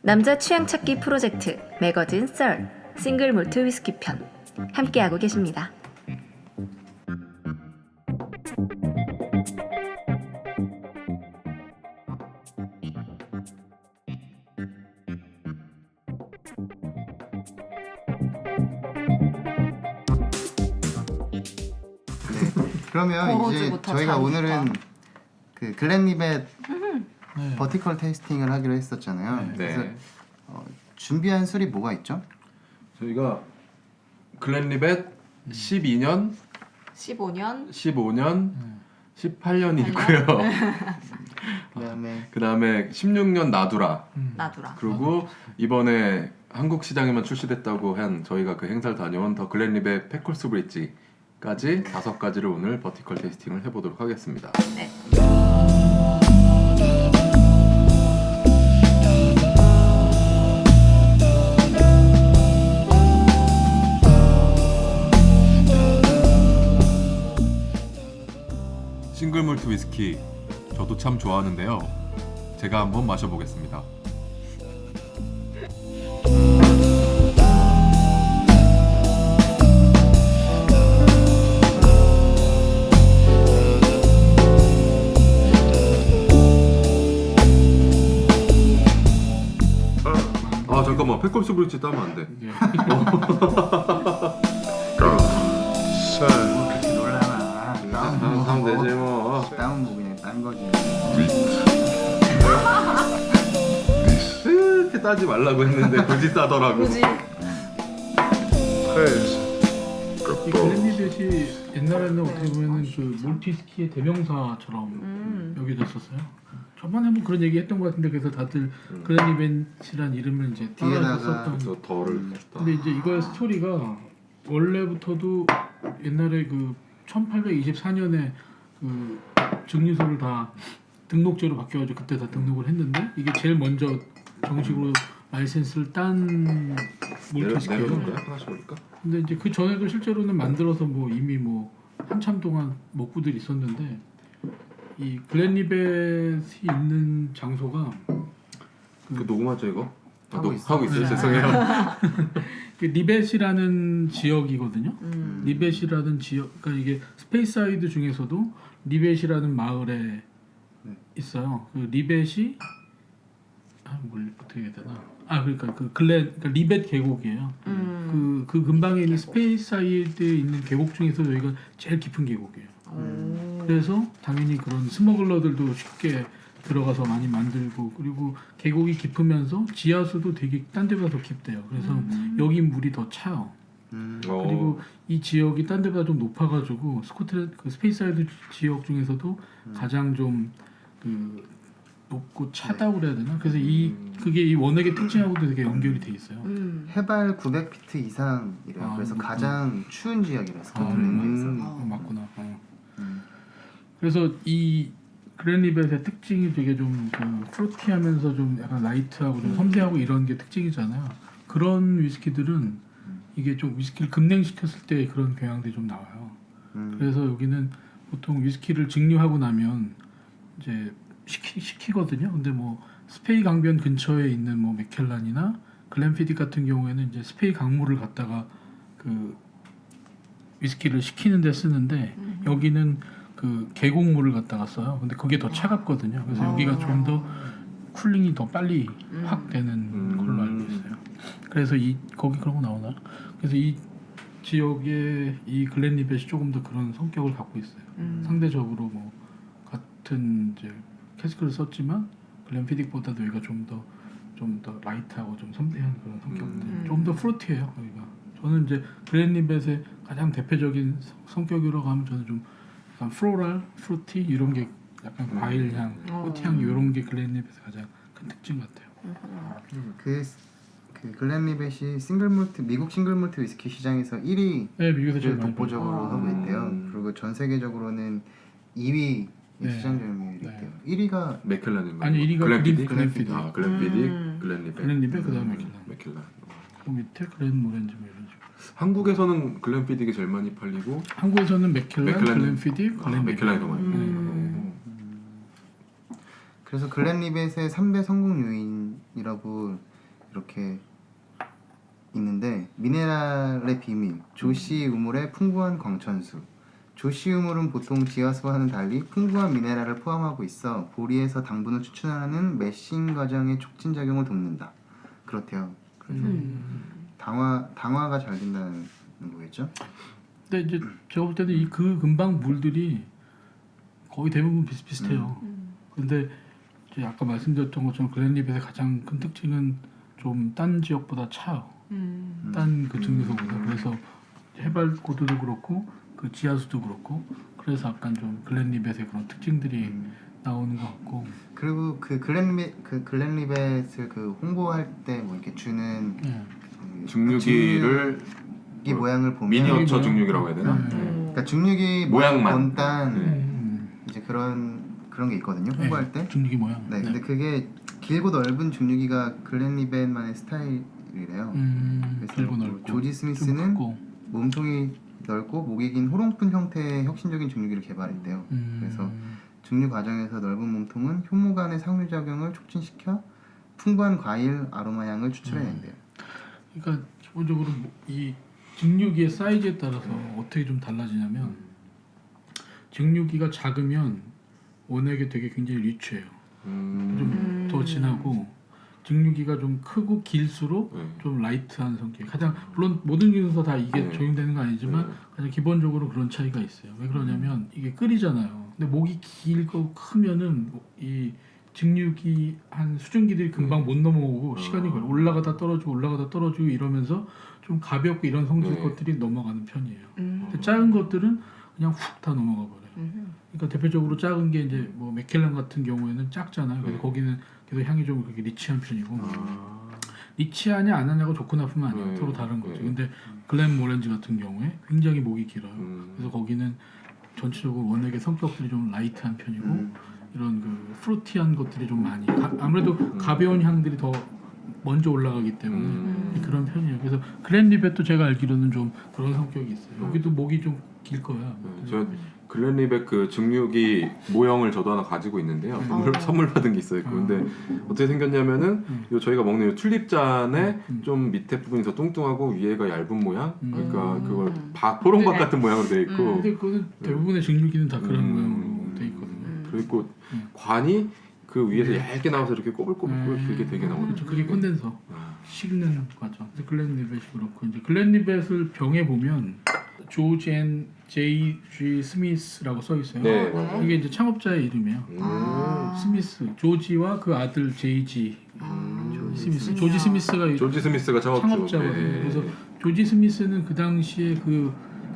남자 취향 찾기 프로젝트 매거진 썰 싱글 몰트 위스키 편 함께하고 계십니다. 그러면 이제 저희가 오늘은 그 글렌리벳 버티컬 테이스팅을 하기로 했었잖아요. 그래서 준비한 술이 뭐가 있죠? 저희가 글렌리벳 12년, 15년, 18년이 있고요. 그다음에 16년 나두라. 나두라. 그리고 이번에 한국 시장에만 출시됐다고 한 저희가 그 행사를 다녀온 더 글렌리벳 패콜스 브릿지까지 5가지를 오늘 버티컬 테이스팅을 해보도록 하겠습니다. 네. 싱글 몰트 위스키 저도 참 좋아하는데요. 제가 한번 마셔보겠습니다. 아 잠깐만, 패컬스 브릿지 따면 안 돼. 그렇게 놀라나? 하면 되지 뭐. 다운 뭐 그냥 딴 거지. 이렇게 따지 말라고 했는데 굳이 따더라고. 굳이. 이 글렌리벳이 옛날에는 어떻게 보면은 그 몰티스키의 대명사처럼 여겨졌었어요. 저번에 뭐 그런 얘기 했던 것 같은데, 그래서 다들 글렌리벳이란 이름을 이제 뒤에다가 썼던. 그래서 덜을 줬다. 근데 이제 이거의 스토리가 원래부터도 옛날에 그 1824년에 그 증류소를 다 등록제로 바뀌어가지고 그때 다 등록을 했는데, 이게 제일 먼저 정식으로 라이센스를 딴 몰티스키예요. 하나씩 볼까? 근데 이제 그 전에도 실제로는 만들어서 뭐 이미 뭐 한참 동안 먹고들이 있었는데, 이 글렌리벳이 있는 장소가 그 녹음하죠 이거? 하고 하고 있어요. 네. 죄송해요. 그 리벳이라는 지역이거든요. 리벳이라는 지역, 그러니까 이게 스페이스사이드 중에서도 리벳이라는 마을에 있어요. 그 리벳이 뭘 어떻게 해야 되나? 그러니까 그러니까 리벳 계곡이에요. 그 근방에 있는 스페이스사이드에 있는 계곡 중에서 여기가 제일 깊은 계곡이에요. 그래서 당연히 그런 스머글러들도 쉽게 들어가서 많이 만들고, 그리고 계곡이 깊으면서 지하수도 되게 딴 데보다 더 깊대요. 그래서 여기 물이 더 차요. 그리고 이 지역이 딴 데보다 좀 높아가지고 그 스페이스사이드 지역 중에서도 가장 좀 그 높고 차다고 그래야 되나? 그래서 그게 이 원액의 특징하고도 되게 연결이 돼 있어요. 해발 900피트 이상이래요. 그래서 그렇구나. 가장 추운 지역이라 스코틀랜드에서. 맞구나. 그래서 이 글렌리벳의 특징이 되게 좀 그 프루티하면서 좀 약간 라이트하고 좀 섬세하고 이런 게 특징이잖아요. 그런 위스키들은 이게 좀 위스키를 급냉시켰을 때 그런 경향들이 좀 나와요. 그래서 여기는 보통 위스키를 증류하고 나면 이제 식히거든요. 근데 뭐 스페이 강변 근처에 있는 뭐 맥켈란이나 글렌피딕 같은 경우에는 이제 스페이 강물을 갖다가 그 위스키를 식히는 데 쓰는데, 여기는 그 계곡물을 갖다가 써요. 근데 그게 더 차갑거든요. 그래서 여기가 좀 더 쿨링이 더 빨리 확 되는 걸로 알고 있어요. 그래서 거기 그런 거 나오나? 그래서 이 지역의 이 글렌리벳이 조금 더 그런 성격을 갖고 있어요. 상대적으로 뭐 같은 이제 캐스크를 썼지만 글렌피딕보다도 여기가 좀 더 라이트하고 좀 섬세한 그런 성격들, 좀 더 프루티해요 여기가. 저는 이제 글렌리벳의 가장 대표적인 성격이라고 하면 저는 좀 약간 플로럴, 프루티 이런 게 약간 과일향, 꽃향 이런 게 글렌리벳의 가장 큰 특징 같아요. 그 글렌리벳이 미국 싱글몰트 위스키 시장에서 1위를 네, 미국에서 제일 많이 독보적으로 하고 있대요. 그리고 전 세계적으로는 2위 시장 점유율이 있대요. 1위가 맥켈란인가? 아니 1위가 글렌피딕? 글렌피딕. 글렌피딕, 글렌리벳. 글렌리벳 그다음에 맥켈란. 맥켈란. 그 밑에 글렌 모렌지 뭐 이런 식으로. 한국에서는 글렌피딕이 제일 많이 팔리고 한국에서는 맥켈란, 글렌피딕, 맥켈란이 더 많이 팔리고. 그래서 글렌리벳의 3대 성공 요인이라고 이렇게 있는데 미네랄의 비밀, 조시 우물의 풍부한 광천수. 조시 우물은 보통 지하수와는 달리 풍부한 미네랄을 포함하고 있어 보리에서 당분을 추출하는 매싱 과정의 촉진 작용을 돕는다. 그렇대요. 그래서 당화가 잘 된다는 거겠죠? 근데 이제 제가 볼 때는 이 그 근방 물들이 거의 대부분 비슷비슷해요. 근데 이제 아까 말씀드렸던 것처럼 글렌리벳의 가장 큰 특징은 좀 딴 지역보다 차요. 딴 그 증류소보다. 그래서 해발 고도도 그렇고 그 지하수도 그렇고 그래서 약간 좀 글렌리벳의 그런 특징들이 나오는 것 같고. 그리고 그 글렌리벳을 그 홍보할 때 뭐 이렇게 주는 네. 그 중류기를 이 모양을 보면 미니어처 중류기라고 해야 되나? 그러니까 중류기 모양만. 본단 이제 그런 게 있거든요. 홍보할 때. 중류기 모양. 네, 근데 그게 길고 넓은 중류기가 글렌리벳만의 스타일이래요. 그래서 길고 뭐 넓고 조지 좀 스미스는 크고. 몸통이 넓고 목이 긴 호롱푼 형태의 혁신적인 중류기를 개발했대요. 그래서 중류 과정에서 넓은 몸통은 효모 간의 상류작용을 촉진시켜 풍부한 과일 아로마 향을 추출해낸대요. 그러니까 기본적으로 이 증류기의 사이즈에 따라서 어떻게 좀 달라지냐면 증류기가 작으면 원액이 되게 굉장히 리치해요. 좀 더 진하고 증류기가 좀 크고 길수록 좀 라이트한 성격. 가장 물론 모든 기능서 다 이게 적용되는 건 아니지만 가장 기본적으로 그런 차이가 있어요. 왜 그러냐면 이게 끓이잖아요. 근데 목이 길고 크면은 이 증류기 한 수증기들이 금방 못 넘어오고 시간이 걸려. 올라가다 떨어지고 이러면서 좀 가볍고 이런 성질 것들이 넘어가는 편이에요. 근데 작은 것들은 그냥 훅 다 넘어가 버려요. 그러니까 대표적으로 작은 게 이제 뭐 맥켈란 같은 경우에는 작잖아요. 그래서 거기는 계속 향이 좀 그렇게 리치한 편이고 리치하냐 안 하냐가 좋고 나쁘면 아니에요. 서로 다른 거죠. 근데 글렌모렌지 같은 경우에 굉장히 목이 길어요. 그래서 거기는 전체적으로 원액의 성격들이 좀 라이트한 편이고 이런 그 프루티한 것들이 좀 많이 아무래도 가벼운 향들이 더 먼저 올라가기 때문에 그런 편이에요. 그래서 글렌리벳도 제가 알기로는 좀 그런 성격이 있어요. 여기도 목이 좀 길 거야. 저 글렌리벳 그 증류기 모형을 저도 하나 가지고 있는데요. 선물 받은 게 있어요. 근데 어떻게 생겼냐면은 요 저희가 먹는 요 튤립잔에 좀 밑에 부분이 더 뚱뚱하고 위에가 얇은 모양. 그러니까 그걸 포롱밥 같은 모양으로 돼 있고. 근데 그거는 대부분의 증류기는 다 그런 모양으로 돼 있거든요. 그리고 관이 그 위에서 얇게 나와서 이렇게 꼬불꼬불 그게 되게 나오죠. 그렇죠. 그게 콘덴서 식는 과정. 그래서 글렌리벳이 그렇고 이제 글렌리벳을 병에 보면 조지 앤 J.G. 스미스라고 써 있어요. 네. 이게 이제 창업자의 이름이에요. 스미스, 조지와 그 아들 J.G. 스미스. 조지 스미스가 조지 스미스가 창업자거든요. 네. 그래서 조지 스미스는 그 당시에 그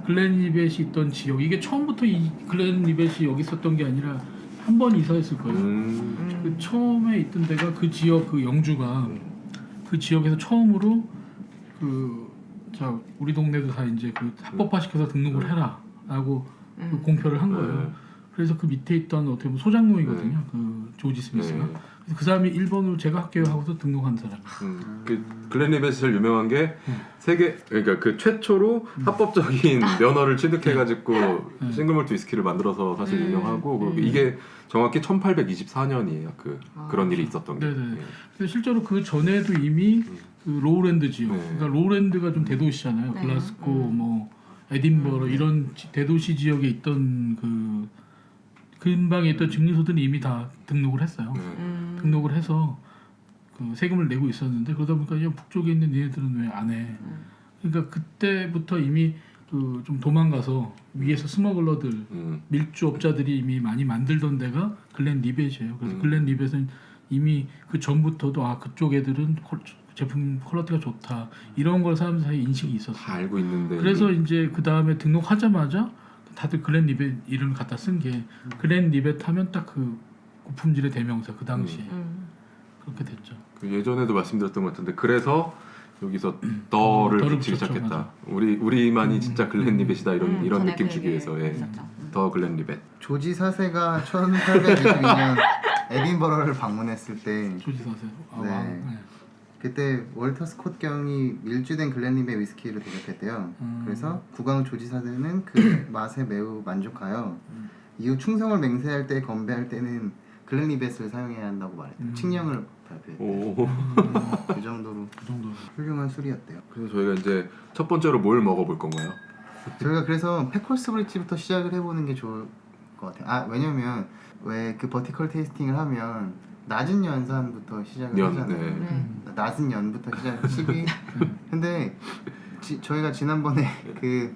글렌리벳이 있던 지역, 이게 처음부터 이 글렌리벳이 여기 있었던 게 아니라 한 번 이사했을 거예요. 그 처음에 있던 데가 그 지역 그 영주가 그 지역에서 처음으로 자 우리 동네도 다 이제 그 합법화 시켜서 등록을 해라라고 그 공표를 한 거예요. 그래서 그 밑에 있던 어떻게 보면 소장농이거든요. 그 조지 스미스가. 그래서 그 사람이 1번으로 제가 할게요 하고서 등록한 사람이에요. 그 글렌리벳이 제일 유명한 게 세계 그러니까 그 최초로 합법적인 면허를 취득해가지고 싱글몰트 위스키를 만들어서 사실 유명하고 그리고 이게 정확히 1824년이에요. 그런 일이 있었던 게. 네네. 그래서 실제로 그 전에도 이미 그 로우랜드 지역, 그러니까 로우랜드가 좀 대도시잖아요. 글라스고, 뭐 에딘버러 이런 대도시 지역에 있던 그 근방에 있던 증류소들이 이미 다 등록을 했어요. 등록을 해서 그 세금을 내고 있었는데 그러다 보니까 이 북쪽에 있는 니네들은 왜 안 해? 그러니까 그때부터 이미 그 좀 도망가서 위에서 스머글러들, 밀주업자들이 이미 많이 만들던 데가 글렌리벳이에요. 그래서 글렌리벳은 이미 그 전부터도 그쪽 애들은 제품 퀄리티가 좋다 이런 걸 사람들 사이에 인식이 있었어요. 다 알고 있는데. 그래서 이제 그 다음에 등록하자마자 다들 글렌리벳 이름을 갖다 쓴 게 글렌리벳 하면 딱 그 고품질의 대명사 그 당시에 그렇게 됐죠. 그 예전에도 말씀드렸던 것 같은데 그래서 여기서 더를 더를 붙이기 붙였죠, 시작했다. 맞아. 우리만이 진짜 글렌리벳이다 이런 느낌 주기 위해서 있었죠. 더 글렌리벳. 조지 4세가 1822년 에딘버러를 방문했을 때 조지 사세. 네. 그때 월터 스콧 경이 밀주된 글렌리벳 위스키를 대접했대요. 그래서 국왕 조지사들은 그 맛에 매우 만족하여 이후 충성을 맹세할 때 건배할 때는 글렌리벳을 사용해야 한다고 말했대요. 칙령을 발표했대요. 오. 그 정도로 그 정도로. 훌륭한 술이었대요. 그래서 저희가 이제 첫 번째로 뭘 먹어볼 건가요? 저희가 그래서 패콜스 브릿지부터 시작을 해보는 게 좋을 것 같아요. 아 왜냐면 왜 그 버티컬 테이스팅을 하면 낮은 연산부터 시작을 연, 하잖아요. 네. 낮은 연부터 시작 12. 근데 저희가 지난번에 그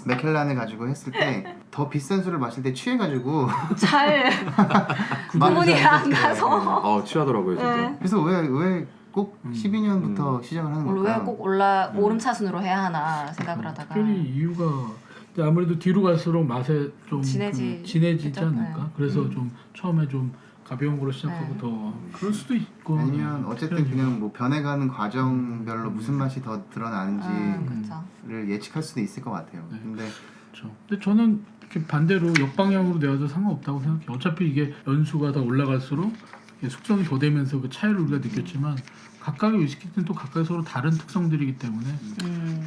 맥켈란을 가지고 했을 때 더 비싼 술을 마실 때 취해가지고 잘 구분이 안 가서. 취하더라고요 진짜. 네. 그래서 왜 꼭 12년부터 시작을 하는 걸까요? 왜 꼭 오름차순으로 해야 하나 생각을 하다가. 특별히 이유가 이제 아무래도 뒤로 갈수록 맛에 좀 진해지지 그쵸? 않을까. 네. 그래서 좀 처음에 좀 가벼운 거로 시작하고 더 그럴 수도 있고. 아니면 어쨌든 그냥 뭐 변해가는 과정별로 무슨 맛이 더 드러나는지를 그렇죠. 예측할 수도 있을 것 같아요. 네. 근데 그렇죠. 근데 저는 이렇게 반대로 역방향으로 내어도 상관없다고 생각해요. 어차피 이게 연수가 더 올라갈수록 이게 숙성이 더 되면서 그 차이를 우리가 느꼈지만 각각의 위스키는 또 각각 서로 다른 특성들이기 때문에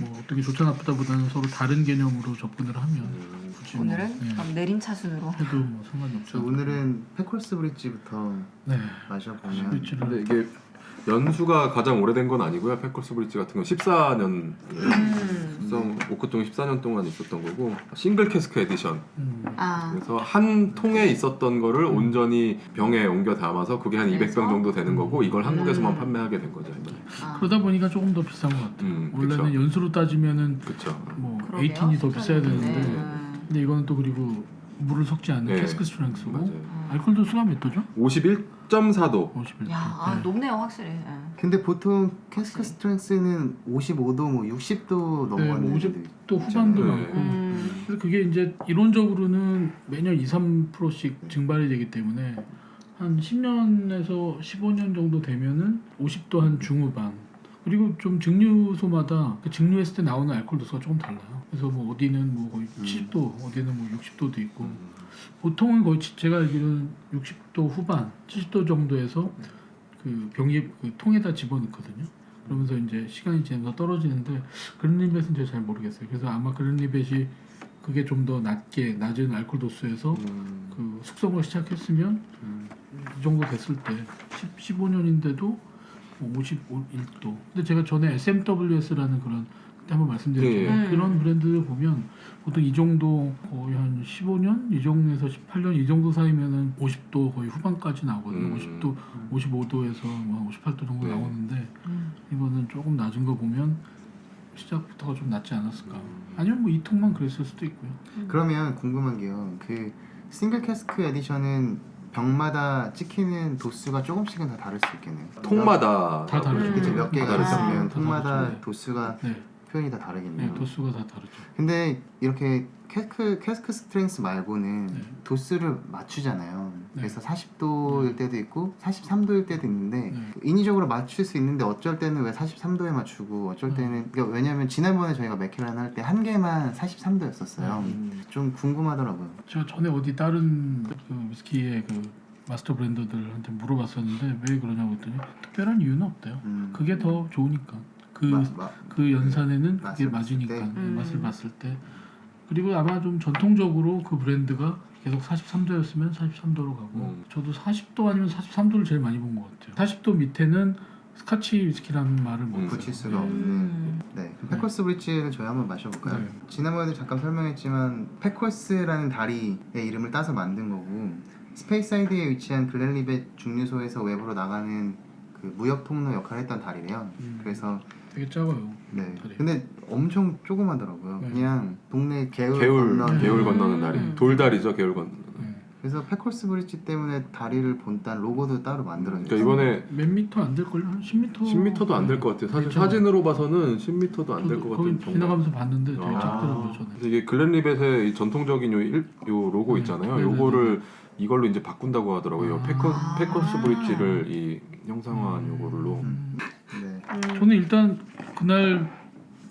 뭐 어떻게 좋다 나쁘다보다는 서로 다른 개념으로 접근을 하면 굳이 뭐, 오늘은 네, 그럼 내림차순으로. 해도 뭐 상관이 없죠. 저 오늘은 패콜스 브릿지부터 네. 마셔보면 스위치를 근데 이게 연수가 가장 오래된 건 아니고요. 패콜스 브릿지 같은 건 14년 숙성 오크통이 14년 동안 있었던 거고 싱글 캐스크 에디션. 그래서 한 통에 있었던 거를 온전히 병에 옮겨 담아서 그게 한 200병 정도 되는 거고 이걸 한국에서만 판매하게 된 거죠. 그러다 보니까 조금 더 비싼 것 같아요. 원래는 그쵸. 연수로 따지면은 그쵸. 뭐 그러게요. 18이 더 비싸야 되는데 네. 근데 이거는 또 그리고 물을 섞지 않는 네. 캐스크 스트렝스고 맞아요. 알코올 도수가 몇 도죠? 51.4도. 51. 야, 높네요 확실히. 예. 근데 보통 캐스크 스트렝스는 55도, 뭐 60도 네, 뭐 넘어가는 50도 후반도 네. 많고 그래서 그게 이제 이론적으로는 매년 2-3%씩 증발이 되기 때문에 한 10년에서 15년 정도 되면은 50도 한 중후반 그리고 좀 증류소마다 그 증류했을 때 나오는 알코올 도수가 조금 달라요. 그래서 뭐 어디는 뭐 거의 70도, 어디는 뭐 60도도 있고 보통은 거의 제가 알기로는 60도 후반, 70도 정도에서 그 병이 그 통에다 집어넣거든요. 그러면서 이제 시간이 지나서 떨어지는데 그린리벳은 제가 잘 모르겠어요. 그래서 아마 그린리벳이 그게 좀 더 낮은 알코올 도수에서 그 숙성을 시작했으면 이 정도 됐을 때 15년인데도 51도. 근데 제가 전에 SMWS라는 그런 그때 한번 말씀드렸잖아요. 네. 그런 브랜드를 보면 보통 이 정도 거의 한 15년, 이 정도에서 18년 이 정도 사이면은 50도 거의 후반까지 나오거든요. 50도, 55도에서 뭐 58도 정도 네. 나오는데 이거는 조금 낮은 거 보면 시작부터가 좀 낮지 않았을까. 아니면 뭐 이 통만 그랬을 수도 있고요. 그러면 궁금한 게요. 그 싱글 캐스크 에디션은 병마다 찍히는 도수가 조금씩은 다 다를 수 있겠네요. 통마다 다 다르죠. 그치 몇 개가 다르죠. 있으면 다 통마다 다르죠. 도수가 네, 표현이 다 다르겠네요. 네, 도수가 다 다르죠. 근데 이렇게 캐스크 스트렝스 말고는 네. 도수를 맞추잖아요. 네. 그래서 40도일 때도 있고 43도일 때도 있는데 네. 인위적으로 맞출 수 있는데 어쩔 때는 왜 43도에 맞추고 어쩔 때는 그러니까 왜냐면 지난번에 저희가 맥켈란 할 때 한 개만 43도였었어요. 좀 궁금하더라고요. 제가 전에 어디 다른 그 위스키의 그 마스터 브랜더들한테 물어봤었는데 왜 그러냐고 했더니 특별한 이유는 없대요. 그게 더 좋으니까 그 연산에는 그게 맛을 봤을 맞으니까 때. 맛을 봤을 때 그리고 아마 좀 전통적으로 그 브랜드가 계속 43도였으면 43도로 가고 저도 40도 아니면 43도를 제일 많이 본 것 같아요. 40도 밑에는 스카치 위스키라는 말을 못 붙일 써요. 수가 없는. 네, 그럼 패콜스 브릿지를 저희 한번 마셔볼까요? 네. 지난번에도 잠깐 설명했지만 패콜스라는 다리의 이름을 따서 만든 거고 스페이스사이드에 위치한 글렌리벳 중류소에서 외부로 나가는 그 무역 통로 역할을 했던 다리래요. 그래서 되게 작아요. 네, 다리. 근데 엄청 조그마더라고요. 네. 그냥 동네 개울 개울 건너는. 건너는 다리. 음. 돌다리죠, 개울 건너는. 그래서 패콜스 브릿지 때문에 다리를 본딴 로고도 따로 만들어냈어요. 그러니까 이번에 몇 미터 안 될걸요? 한 10미터? 10m도 안 될 것 같아요. 사진으로 봐서는 10m도 안 될 것 같은 거기 정도. 지나가면서 봤는데 되게 아. 작더라고요. 저는. 그래서 이게 글렌리벳의 이 전통적인 요 로고 있잖아요. 네, 요거를 이걸로 이제 바꾼다고 하더라고요. 아. 패커스 브릿지를 이 형상화한 요거로. 네. 저는 일단 그날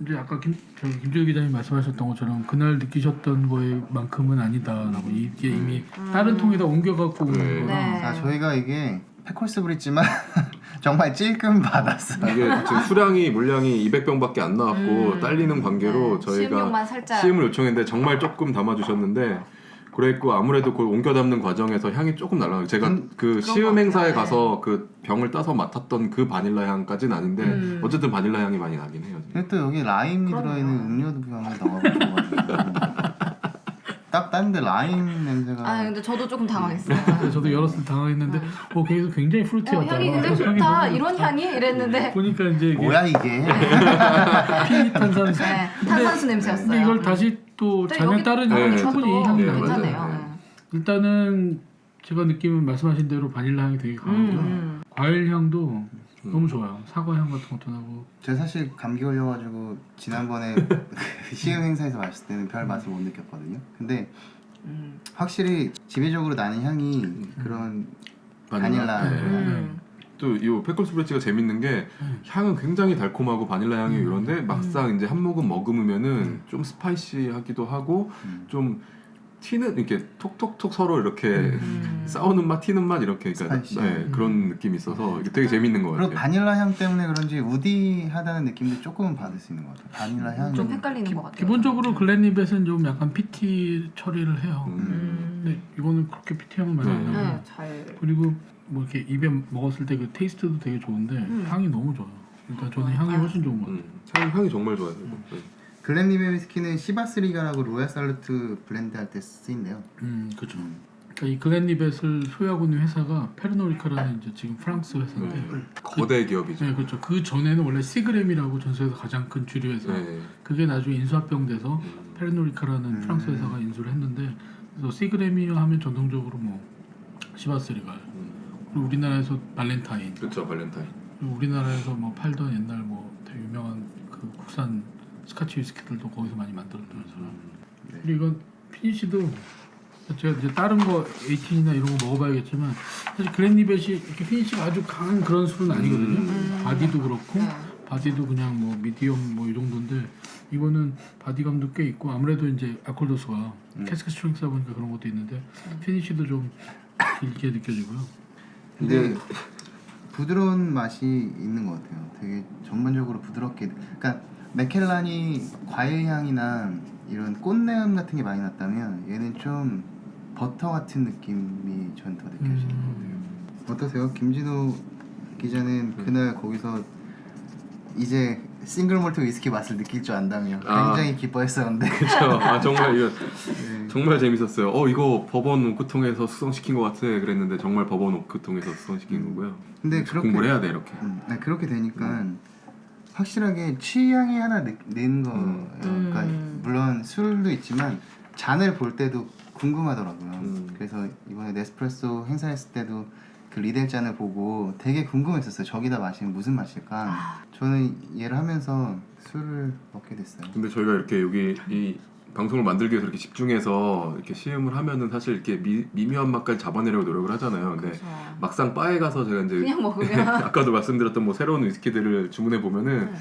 이제 아까 김재규 기자님 말씀하셨던 것처럼 그날 느끼셨던 거에만큼은 아니다라고 이게 이미 다른 통에다 옮겨갖고 오는 네. 거라 네. 아 저희가 이게 패콜스 브릿지만 정말 찔끔 받았어. 이게 지금 수량이 물량이 200병밖에 안 나왔고 딸리는 관계로 저희가 시음용만 살짝. 시음을 요청했는데 정말 조금 담아주셨는데 그랬고 아무래도 그걸 옮겨 담는 과정에서 향이 조금 날라가요. 제가 그 시음 행사에 가서 그 병을 따서 맡았던 그 바닐라 향까지는 아닌데 어쨌든 바닐라 향이 많이 나긴 해요. 근데 또 여기 라임이 그럼요. 들어있는 음료도 병을 넣어가지고 딱 딴데 라임 냄새가. 아 근데 저도 조금 당황했어요. 저도 열었을 때 당황했는데 계속 굉장히 프루티하다. 향이 굉장히 좋다. 이런 향이 이랬는데 보니까 이제 이게 뭐야 이게? 피 탄산수. 네, 탄산수 냄새였어요. 근데 이걸 다시 또 또 잔에 여기 따르니까 네, 충분히 향이 네, 나요. 괜찮네요. 맞아요. 일단은 제가 느끼면 말씀하신 대로 바닐라 향이 되게 강하고요. 과일 향도 너무 좋아요. 사과 향 같은 것도 나고. 제가 사실 감기 걸려가지고 지난번에 시음 행사에서 마실 때는 별 맛을 못 느꼈거든요. 근데 확실히 지배적으로 나는 향이 그런 바닐라. 네. 또이 페콜스 브레치가 재밌는 게 향은 굉장히 달콤하고 바닐라 향이 이런데 막상 이제 한 모금 먹으면은 좀 스파이시하기도 하고 좀 튀는 이렇게 톡톡톡 서로 이렇게 싸우는 맛, 튀는 맛 이렇게 그러니까 네, 그런 느낌이 있어서 이게 되게 재밌는 것 같아요. 그리고 바닐라 향 때문에 그런지 우디하다는 느낌도 조금은 받을 수 있는 것 같아요. 바닐라 향이 좀 헷갈리는 것 같아요. 기본적으로 글렌리벳은 좀 약간 PT 처리를 해요. 근데 이거는 그렇게 PT 향은 많이 안 나고. 네, 잘. 그리고 뭐 이렇게 입에 먹었을 때 그 테이스트도 되게 좋은데 향이 너무 좋아요. 일단 저는 향이 훨씬 좋은 것 같아요. 향이 정말 좋아요. 글렌리벳 위스키는 시바스리가라고 로얄 살루트 블렌드 할 때 쓰인대요. 그렇죠. 그러니까 이 글렌리벳을 소유하고 있는 회사가 페르노리카라는 이제 지금 프랑스 회사인데 거대 기업이죠. 네, 그렇죠. 그 전에는 원래 시그램이라고 전 세계에서 가장 큰 주류 회사. 네. 그게 나중에 인수합병돼서 페르노리카라는 프랑스 회사가 인수를 했는데 그래서 시그램이 하면 전통적으로 뭐 시바스리가 그리고 우리나라에서 발렌타인. 그렇죠, 발렌타인. 그리고 우리나라에서 뭐 팔던 옛날 뭐 되게 유명한 그 국산 스카치 위스키들도 거기서 많이 만들었던 회사라. 그리고 이건 피니시도 제가 이제 다른 거 18이나 이런 거 먹어봐야겠지만 사실 글렌리벳이 이렇게 피니시가 아주 강한 그런 술은 아니거든요. 바디도 그렇고 바디도 그냥 뭐 미디엄 뭐 이 정도인데 이거는 바디감도 꽤 있고 아무래도 이제 알코올 도수가 캐스크 스트렝스다 보니까 그런 것도 있는데 피니시도 좀 길게 느껴지고요. 근데 부드러운 맛이 있는 것 같아요. 되게 전반적으로 부드럽게. 그러니까 맥켈란이 과일 향이나 이런 꽃내음 같은 게 많이 났다면 얘는 좀 버터 같은 느낌이 전 더 느껴지는 것 같아요. 어떠세요? 김진호 기자는 그날 거기서 이제 싱글 몰트 위스키 맛을 느낄 줄 안다며 굉장히 기뻐했었는데 그렇죠. 정말 이거 네. 정말 재밌었어요. 이거 버번 오크통에서 숙성시킨 것 같아 그랬는데 정말 버번 오크통에서 숙성시킨 거고요. 근데 그렇게 공부를 해야 돼 이렇게. 네, 그렇게 되니까 확실하게 취향이 하나 는 거예요. 그러니까 물론 술도 있지만 잔을 볼 때도 궁금하더라고요. 그래서 이번에 네스프레소 행사했을 때도 그 리델 잔을 보고 되게 궁금했었어요. 저기다 마시면 무슨 맛일까? 저는 얘를 하면서 술을 먹게 됐어요. 근데 저희가 이렇게 여기 이 방송을 만들기 위해서 이렇게 집중해서 이렇게 시음을 하면은 사실 이렇게 미묘한 맛까지 잡아내려고 노력을 하잖아요. 근데 그렇죠. 막상 바에 가서 제가 이제 그냥 먹으면 아까도 말씀드렸던 뭐 새로운 위스키들을 주문해 보면은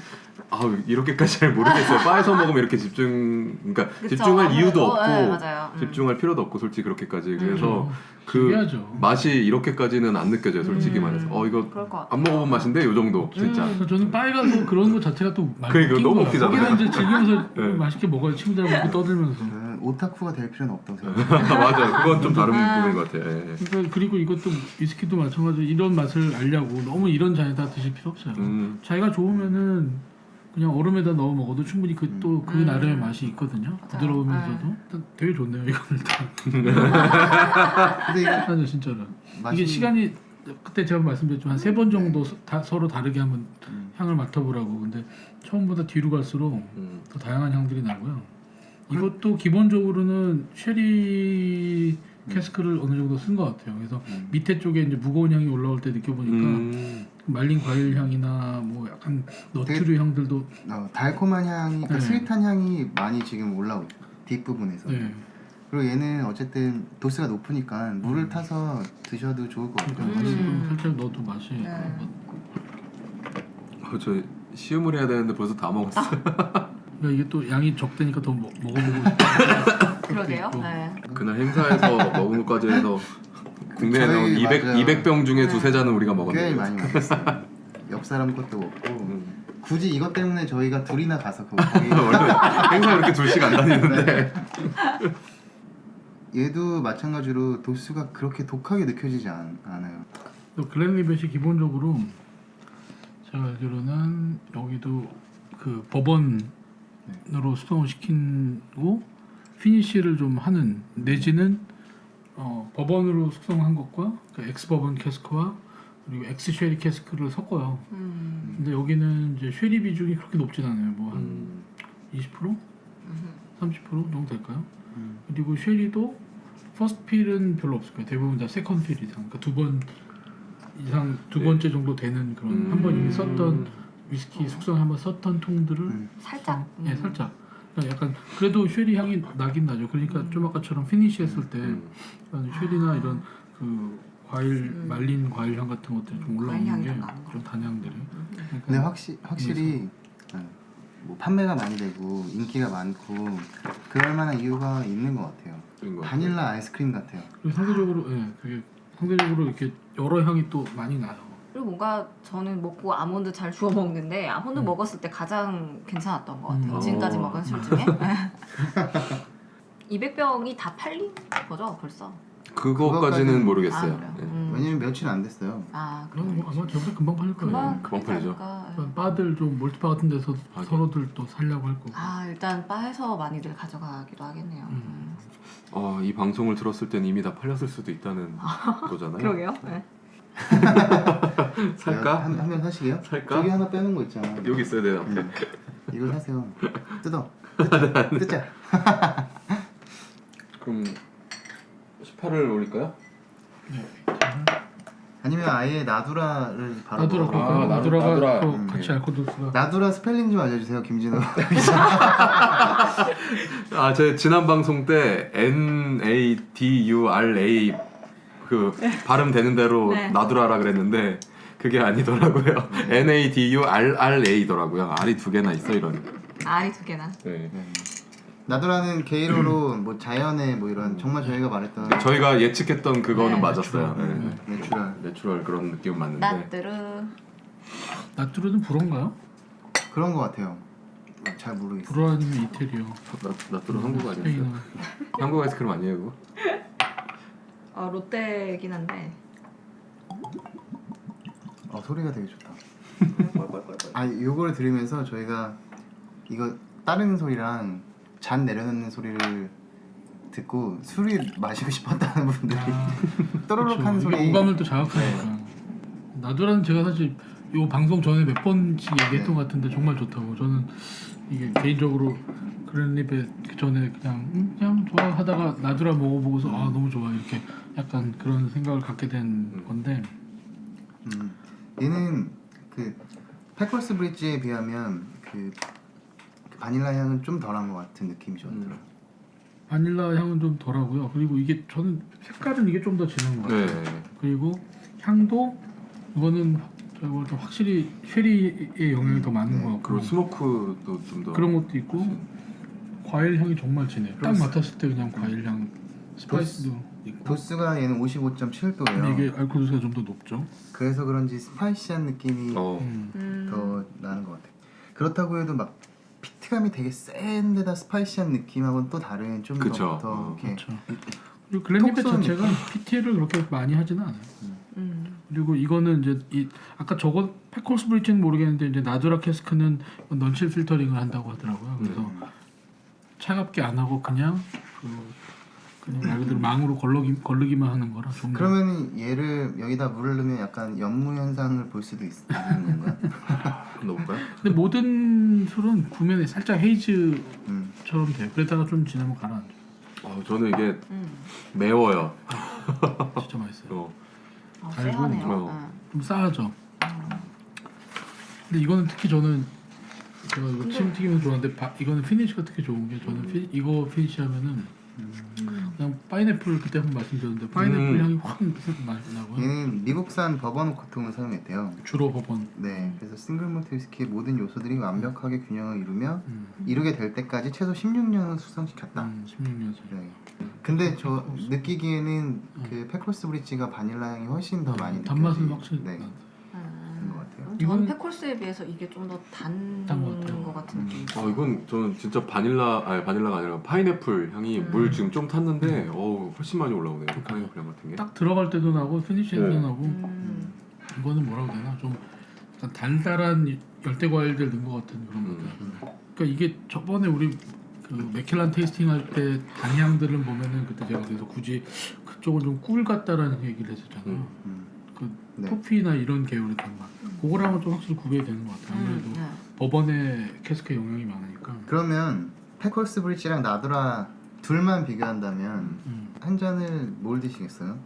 이렇게까지 잘 모르겠어요. 바에서 먹으면 이렇게 그러니까 그쵸, 집중할 이유도 없고 네, 맞아요. 집중할 필요도 없고 솔직히 그렇게까지 그래서 그 신기하죠. 맛이 이렇게까지는 안 느껴져요. 솔직히 말해서 이거 그럴 것 같아요. 안 먹어본 맛인데 요 정도 진짜. 그래서 저는 바에 가서 그런 거 자체가 또 많이 그러니까 웃긴 너무 거예요. 웃기잖아요. 거기다 이제 즐기면서 네. 맛있게 먹어요. 친구들하고 먹고 떠들면서. 저는 오타쿠가 될 필요는 없다고 생각해요. 맞아요. 그건 좀 다른 부분인 것 같아요. 예. 그러니까 그리고 이것도 위스키도 마찬가지로 이런 맛을 알려고 너무 이런 잔에다 드실 필요 없어요. 자기가 좋으면은 그냥 얼음에다 넣어 먹어도 충분히 그 또 그 나름의 맛이 있거든요. 부드러우면서도 일단 되게 좋네요. 이건 일단. 근데 이게 아니 진짜로. 맛이- 이게 시간이 그때 제가 말씀드렸지만 3번 정도 서로 다르게 한번 향을 맡아보라고. 근데 처음보다 뒤로 갈수록 더 다양한 향들이 나고요. 이것도 기본적으로는 쉐리 캐스크를 어느 정도 쓴 것 같아요. 그래서 밑에 쪽에 이제 무거운 향이 올라올 때 느껴보니까 말린 과일 향이나 뭐 약간 너트류 향들도 달콤한 향이, 그러니까 네. 스윗한 향이 많이 지금 올라오고 있어요. 뒷부분에서. 네. 그리고 얘는 어쨌든 도수가 높으니까 물을 타서 드셔도 좋을 것 같아요. 맛이 좀 살짝 넣어도 맛이 네. 저 시음을 해야 되는데 벌써 다 먹었어요. 그러니까 이게 또 양이 적대니까 더 먹어보고 싶어요. 그러게요. 있고. 네. 그날 행사에서 먹은 것까지 해서 등대에 나온 저희 200병 중에 네. 두세 잔은 우리가 꽤 먹었네요. 많이 먹었어요. 옆 사람 것도 먹고 음. 굳이 이것 때문에 저희가 둘이나 가서 거기 원래 행사 이렇게 둘씩 안 다니는데 얘도 마찬가지로 도수가 그렇게 독하게 느껴지지 않아요. 또 글렌리벳이 기본적으로 제가 알기로는 여기도 그 버번으로 숙성을 시키고 피니쉬를 좀 하는 내지는 버번으로 숙성한 것과 그 엑스 버번 캐스크와 그리고 엑스 쉐리 캐스크를 섞어요. 근데 여기는 이제 쉐리 비중이 그렇게 높진 않아요. 뭐 한 20%? 30% 정도 될까요? 그리고 쉐리도 퍼스트 필은 별로 없을 거예요. 대부분 다 세컨드 필 이상, 그러니까 두 번 이상 두 번째 정도 되는 그런 한 번 이미 썼던 위스키 숙성 한번 썼던 통들을 살짝. 네, 살짝. 그러니까 약간 그래도 쉐리 향이 나긴 나죠. 그러니까 좀 아까처럼 피니시 했을 때 약간 쉐리나 이런 그 과일 말린 과일 향 같은 것들이 좀 과일 올라오는 향이 게 좀 나는 거. 좀 단향들이. 그러니까 근데 확실히 뭐 판매가 많이 되고 인기가 많고 그럴 만한 이유가 있는 것 같아요. 그런 것 바닐라 아이스크림 같아요. 그리고 상대적으로 그게 상대적으로 이렇게 여러 향이 또 많이 나요. 그리고 뭔가 저는 먹고 아몬드 잘 주워 먹는데 아몬드 먹었을 때 가장 괜찮았던 것 같아요. 지금까지 어. 먹은 술 중에. 200병이 다 팔린 거죠 벌써? 그거까지는 모르겠어요. 아, 그래요? 예. 왜냐면 며칠 안 됐어요. 아 그럼 그럼 뭐 아마 저번에 금방 팔릴 거예요. 금방 팔리죠. 바들 좀 멀티바 같은 데서 하긴. 서로들 또 살려고 할 거고. 아 일단 바에서 많이들 가져가기도 하겠네요. 이 방송을 들었을 땐 이미 다 팔렸을 수도 있다는 거잖아요. 그러게요. 네. 살까? 한명 사시게요? 살까? 저기 하나 빼는 거 있잖아. 여기 있어야 돼요. 이거 사세요. 뜯자. 그럼 18을 올릴까요? 아니면 아예 나두라를 바로 나두라 먹어요. 그럴까요? 나두라가 나두라. 또 같이 알코올 도수가 나두라 스펠링 좀 알려주세요, 김진호. 제 지난 방송 때 NADURA 그 발음되는 대로 네. 나두라라 그랬는데 그게 아니더라고요. NADURRA더라고요. R이 두 개나 있어 이런. 알이 두 개나. 네. 나두라는 게이로로 뭐 자연의 뭐 이런 정말 저희가 말했던 저희가 예측했던 그거는 네. 맞았어요. 내추럴 내추럴 그런 느낌은 맞는데. 나뜨르. 나뚜르는 불어인가요? 그런 거 같아요. 잘 모르겠어요. 불어 아니면 이태리요. 나두라 한국 아니었어요? 스페인어. 한국 아이스크림 아니에요 그거? 롯데긴 한데. 소리가 되게 좋다. 요거를 들으면서 저희가 이거 다른 소리랑 잔 내려놓는 소리를 듣고 술이 마시고 싶었다는 분들이 또르륵 하는 그렇죠. 소리. 이게 오감을 또 자극하니까. 나두라는 제가 사실 이 방송 전에 몇 번씩 얘기했던 것 같은데 정말 좋다고. 저는 이게 개인적으로 그랜립에 그 전에 그냥 좋아하다가 나두라 먹어보고서 너무 좋아 이렇게 약간 그런 생각을 갖게 된 건데. 얘는 그 패커스 브릿지에 비하면 그 바닐라 향은 좀 덜한 것 같은 느낌이 좀 들어요. 바닐라 향은 좀 덜하고요. 그리고 이게 저는 색깔은 이게 좀 더 진한 것 같아요. 네. 그리고 향도 이거는 좀 확실히 쉐리의 영향이 더 많은 것 같고 그리고 스모크도 좀 더. 그런 것도 있고 과일 향이 정말 진해요. 딱 맡았을 때 그냥 과일 향 스파이스도 있고. 도수가 얘는 55.7도예요. 근데 이게 알코올 도수가 좀 더 높죠. 그래서 그런지 스파이시한 느낌이 어. 더 나는 것 같아요. 그렇다고 해도 막 피트감이 되게 센데다 스파이시한 느낌하고는 또 다른 좀 그쵸. 더 이렇게 그렇죠. 그리고 글렌리벳 톡 쏘는 자체가 PT를 그렇게 많이 하지는 않아요. 그리고 이거는 이제 아까 저거 패콜스 브릿지는 모르겠는데 이제 나두라 캐스크는 넌칠 필터링을 한다고 하더라고요. 그래서 차갑게 안 하고 그냥 말 그대로 망으로 걸르기만 하는 거라 좀 더. 그러면 얘를 여기다 물을 넣으면 약간 연무 현상을 볼 수도 있는 건가요? 넣을까요? 근데 모든 술은 구면에 살짝 헤이즈처럼 돼요. 그러다가 좀 지나면 가라앉아요. 저는 이게 매워요. 진짜 맛있어요. 쎄하네요. 어. 좀 싸하죠. 근데 이거는 특히 저는 제가 이거 침 튀기면 좋아하는데 이거는 피니시가 특히 좋은 게 저는 이거 피니시 하면은 그냥 파인애플 그때 한번 말씀드렸는데 파인애플 향이 확 나고요. 얘는 미국산 버번 오크통을 사용했대요. 주로 버번. 네, 그래서 싱글 몰트 위스키의 모든 요소들이 완벽하게 균형을 이루게 될 때까지 최소 16년을 숙성시켰다. 16년. 네. 근데 저 느끼기에는 그 패콜스 브릿지가 바닐라 향이 훨씬 더 많이 단맛은 느껴지는 확실히 네, 나요. 그런 것 같아요. 저는 이건- 패콜스에 비해서 이게 좀 더 단 단것 같아요. 것 같은 느낌. 이건 저는 진짜 바닐라가 아니라 파인애플 향이 물 지금 좀 탔는데 훨씬 많이 올라오네요. 파인애플 향 같은 게. 딱 들어갈 때도 나고 피니시에도 네. 나고 이거는 뭐라고 해야 되나 좀 약간 달달한 열대 과일들 넣은 것 같은 그런 것 같아요. 그러니까 이게 저번에 우리 그 맥켈란 테이스팅 할 때 단향들을 보면은 그때 제가 그래서 굳이 그쪽은 좀 꿀 같다라는 얘기를 했었잖아요. 그 네. 커피나 이런 계열의 단맛. 그거랑은 좀 확실히 구별이 되는 것 같아요. 아무래도 네. 버번의 캐스크에 영향이 많으니까. 그러면 패콜스 브릿지랑 나두라 둘만 비교한다면 음. 한 잔을 뭘 드시겠어요?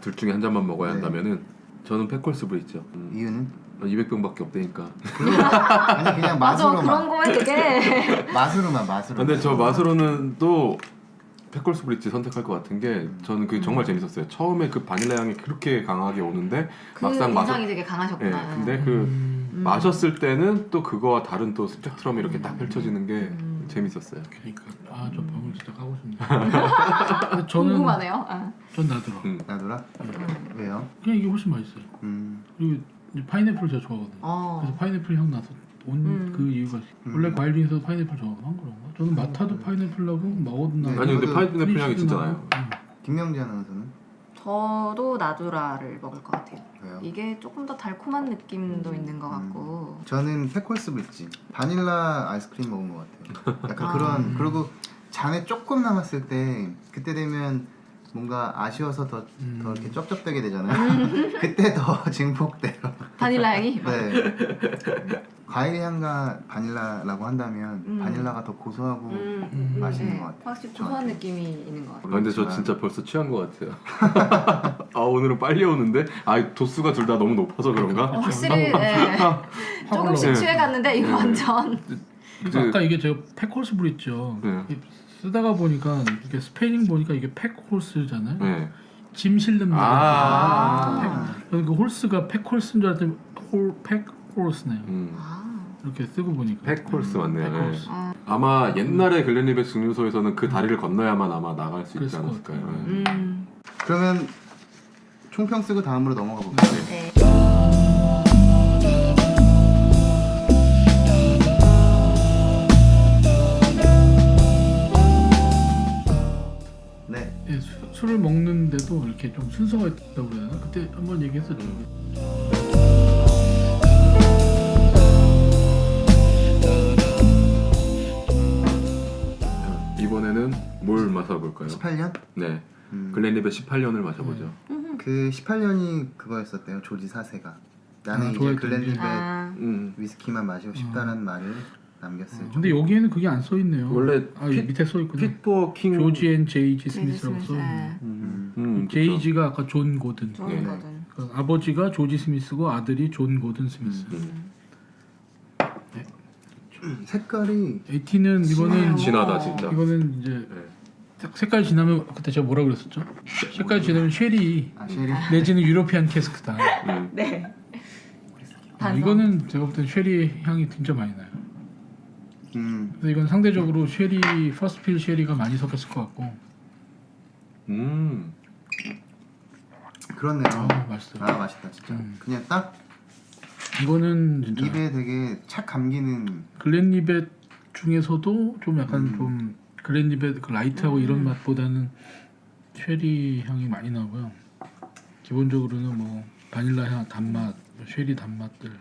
둘 중에 한 잔만 먹어야 네. 한다면은 저는 패콜스 브릿지요. 이유는? 200병밖에 없다니까. 아니 그냥 맞아 그런 맛으로만 거에 되게 맛으로만 근데 저 맛으로는 또 패콜스 브릿지 선택할 것 같은 게 저는 그게 정말 재밌었어요. 처음에 그 바닐라 향이 그렇게 강하게 오는데 그 막상 인상이 되게 강하셨구나. 네, 근데 그 마셨을 때는 또 그거와 다른 또 스펙트럼이 이렇게 딱 펼쳐지는 게 재밌었어요. 그러니까 저 병을 진짜 가고 싶네요. 근데 저는 궁금하네요. 전 나더라. 나두라? 왜요? 그냥 이게 훨씬 맛있어요. 그리고 이제 파인애플 제가 좋아하거든요. 그래서 파인애플 향 나서 온 그 이유가 원래 과일 중에서 파인애플 좋아하나 그런가? 저는 마타도 파인애플 나고 마오도 나고. 네. 아니 근데 저도 파인애플 향이 진짜 나고. 나요. 김명지 아나운서는? 저도 나두라를 먹을 것 같아요. 왜요? 이게 조금 더 달콤한 느낌도 있는 것 같고. 저는 패콜스 브릿지 바닐라 아이스크림 먹은 것 같아요. 약간 그런 그리고 잔에 조금 남았을 때 그때 되면 뭔가 아쉬워서 더 이렇게 쩝쩝대게 되잖아요. 그때 더 증폭돼요. 바닐라 향이. 네. 과일 향과 바닐라라고 한다면 바닐라가 더 고소하고 맛있는 것 같아요. 확실히 고소한 느낌이 있는 것 같아요. 근데 저 진짜 벌써 취한 것 같아요. 오늘은 빨리 오는데 도수가 둘 다 너무 높아서 그런가? 확실히 조금씩 올라오네. 취해갔는데 이거 완전 그래서 아까 이게 제가 팩홀스 브릿지요. 네. 쓰다가 보니까 이게 스페링 보니까 이게 팩홀스잖아요. 네. 짐 실는 말. 아. 저는 그 홀스가 팩홀스인 줄 알았더니 팩홀스네요. 이렇게 쓰고 보니까. 팩홀스 맞네요. 팩홀스. 네. 아마 옛날에 글렌리벳 증류소에서는 그 다리를 건너야만 아마 나갈 수 있지 그랬을 것 않았을까요? 같아요. 네. 그러면 총평 쓰고 다음으로 넘어가 볼까요? 네. 네. 예, 술을 먹는데도 이렇게 좀 순서가 있다고 해야 되나? 그때 한번 얘기했었죠. 이번에는 뭘 마셔볼까요? 18년? 네. 글렌리벳 18년을 마셔보죠. 그 18년이 그거였었대요. 조지 4세가. 나는 이제 좋아했던 글렌리벳 위스키만 마시고 싶다는 말을 남겼어요. 근데 여기에는 그게 안 써 있네요. 원래 밑에 써 있군요. 핏포 킹 조지 앤 제이지 스미스라고 써 있네요. 그쵸. 제이지가 아까 존 고든. 좋은 네. 거든. 그러니까 아버지가 조지 스미스고 아들이 존 고든 스미스. 색깔이 에이티는 이거는 진하다 진짜. 이거는 이제 네. 딱 색깔 지나면 그때 제가 뭐라 그랬었죠? 색깔 지나면 쉐리 쉐리. 내지는 유로피안 캐스크다. 네. 이거는 제가 볼 땐 쉐리 향이 진짜 많이 나요. 그래서 이건 상대적으로 쉐리 퍼스트필 쉐리가 많이 섞였을 것 같고. 그렇네요. 맛있어요. 아 맛있다 진짜. 그냥 딱 이거는 진짜 입에 되게 착 감기는. 글렌리벳 중에서도 좀 약간 좀 글렌리벳 그 라이트하고 이런 맛보다는 쉐리 향이 많이 나고요. 기본적으로는 뭐 바닐라 향 단맛, 쉐리 단맛들.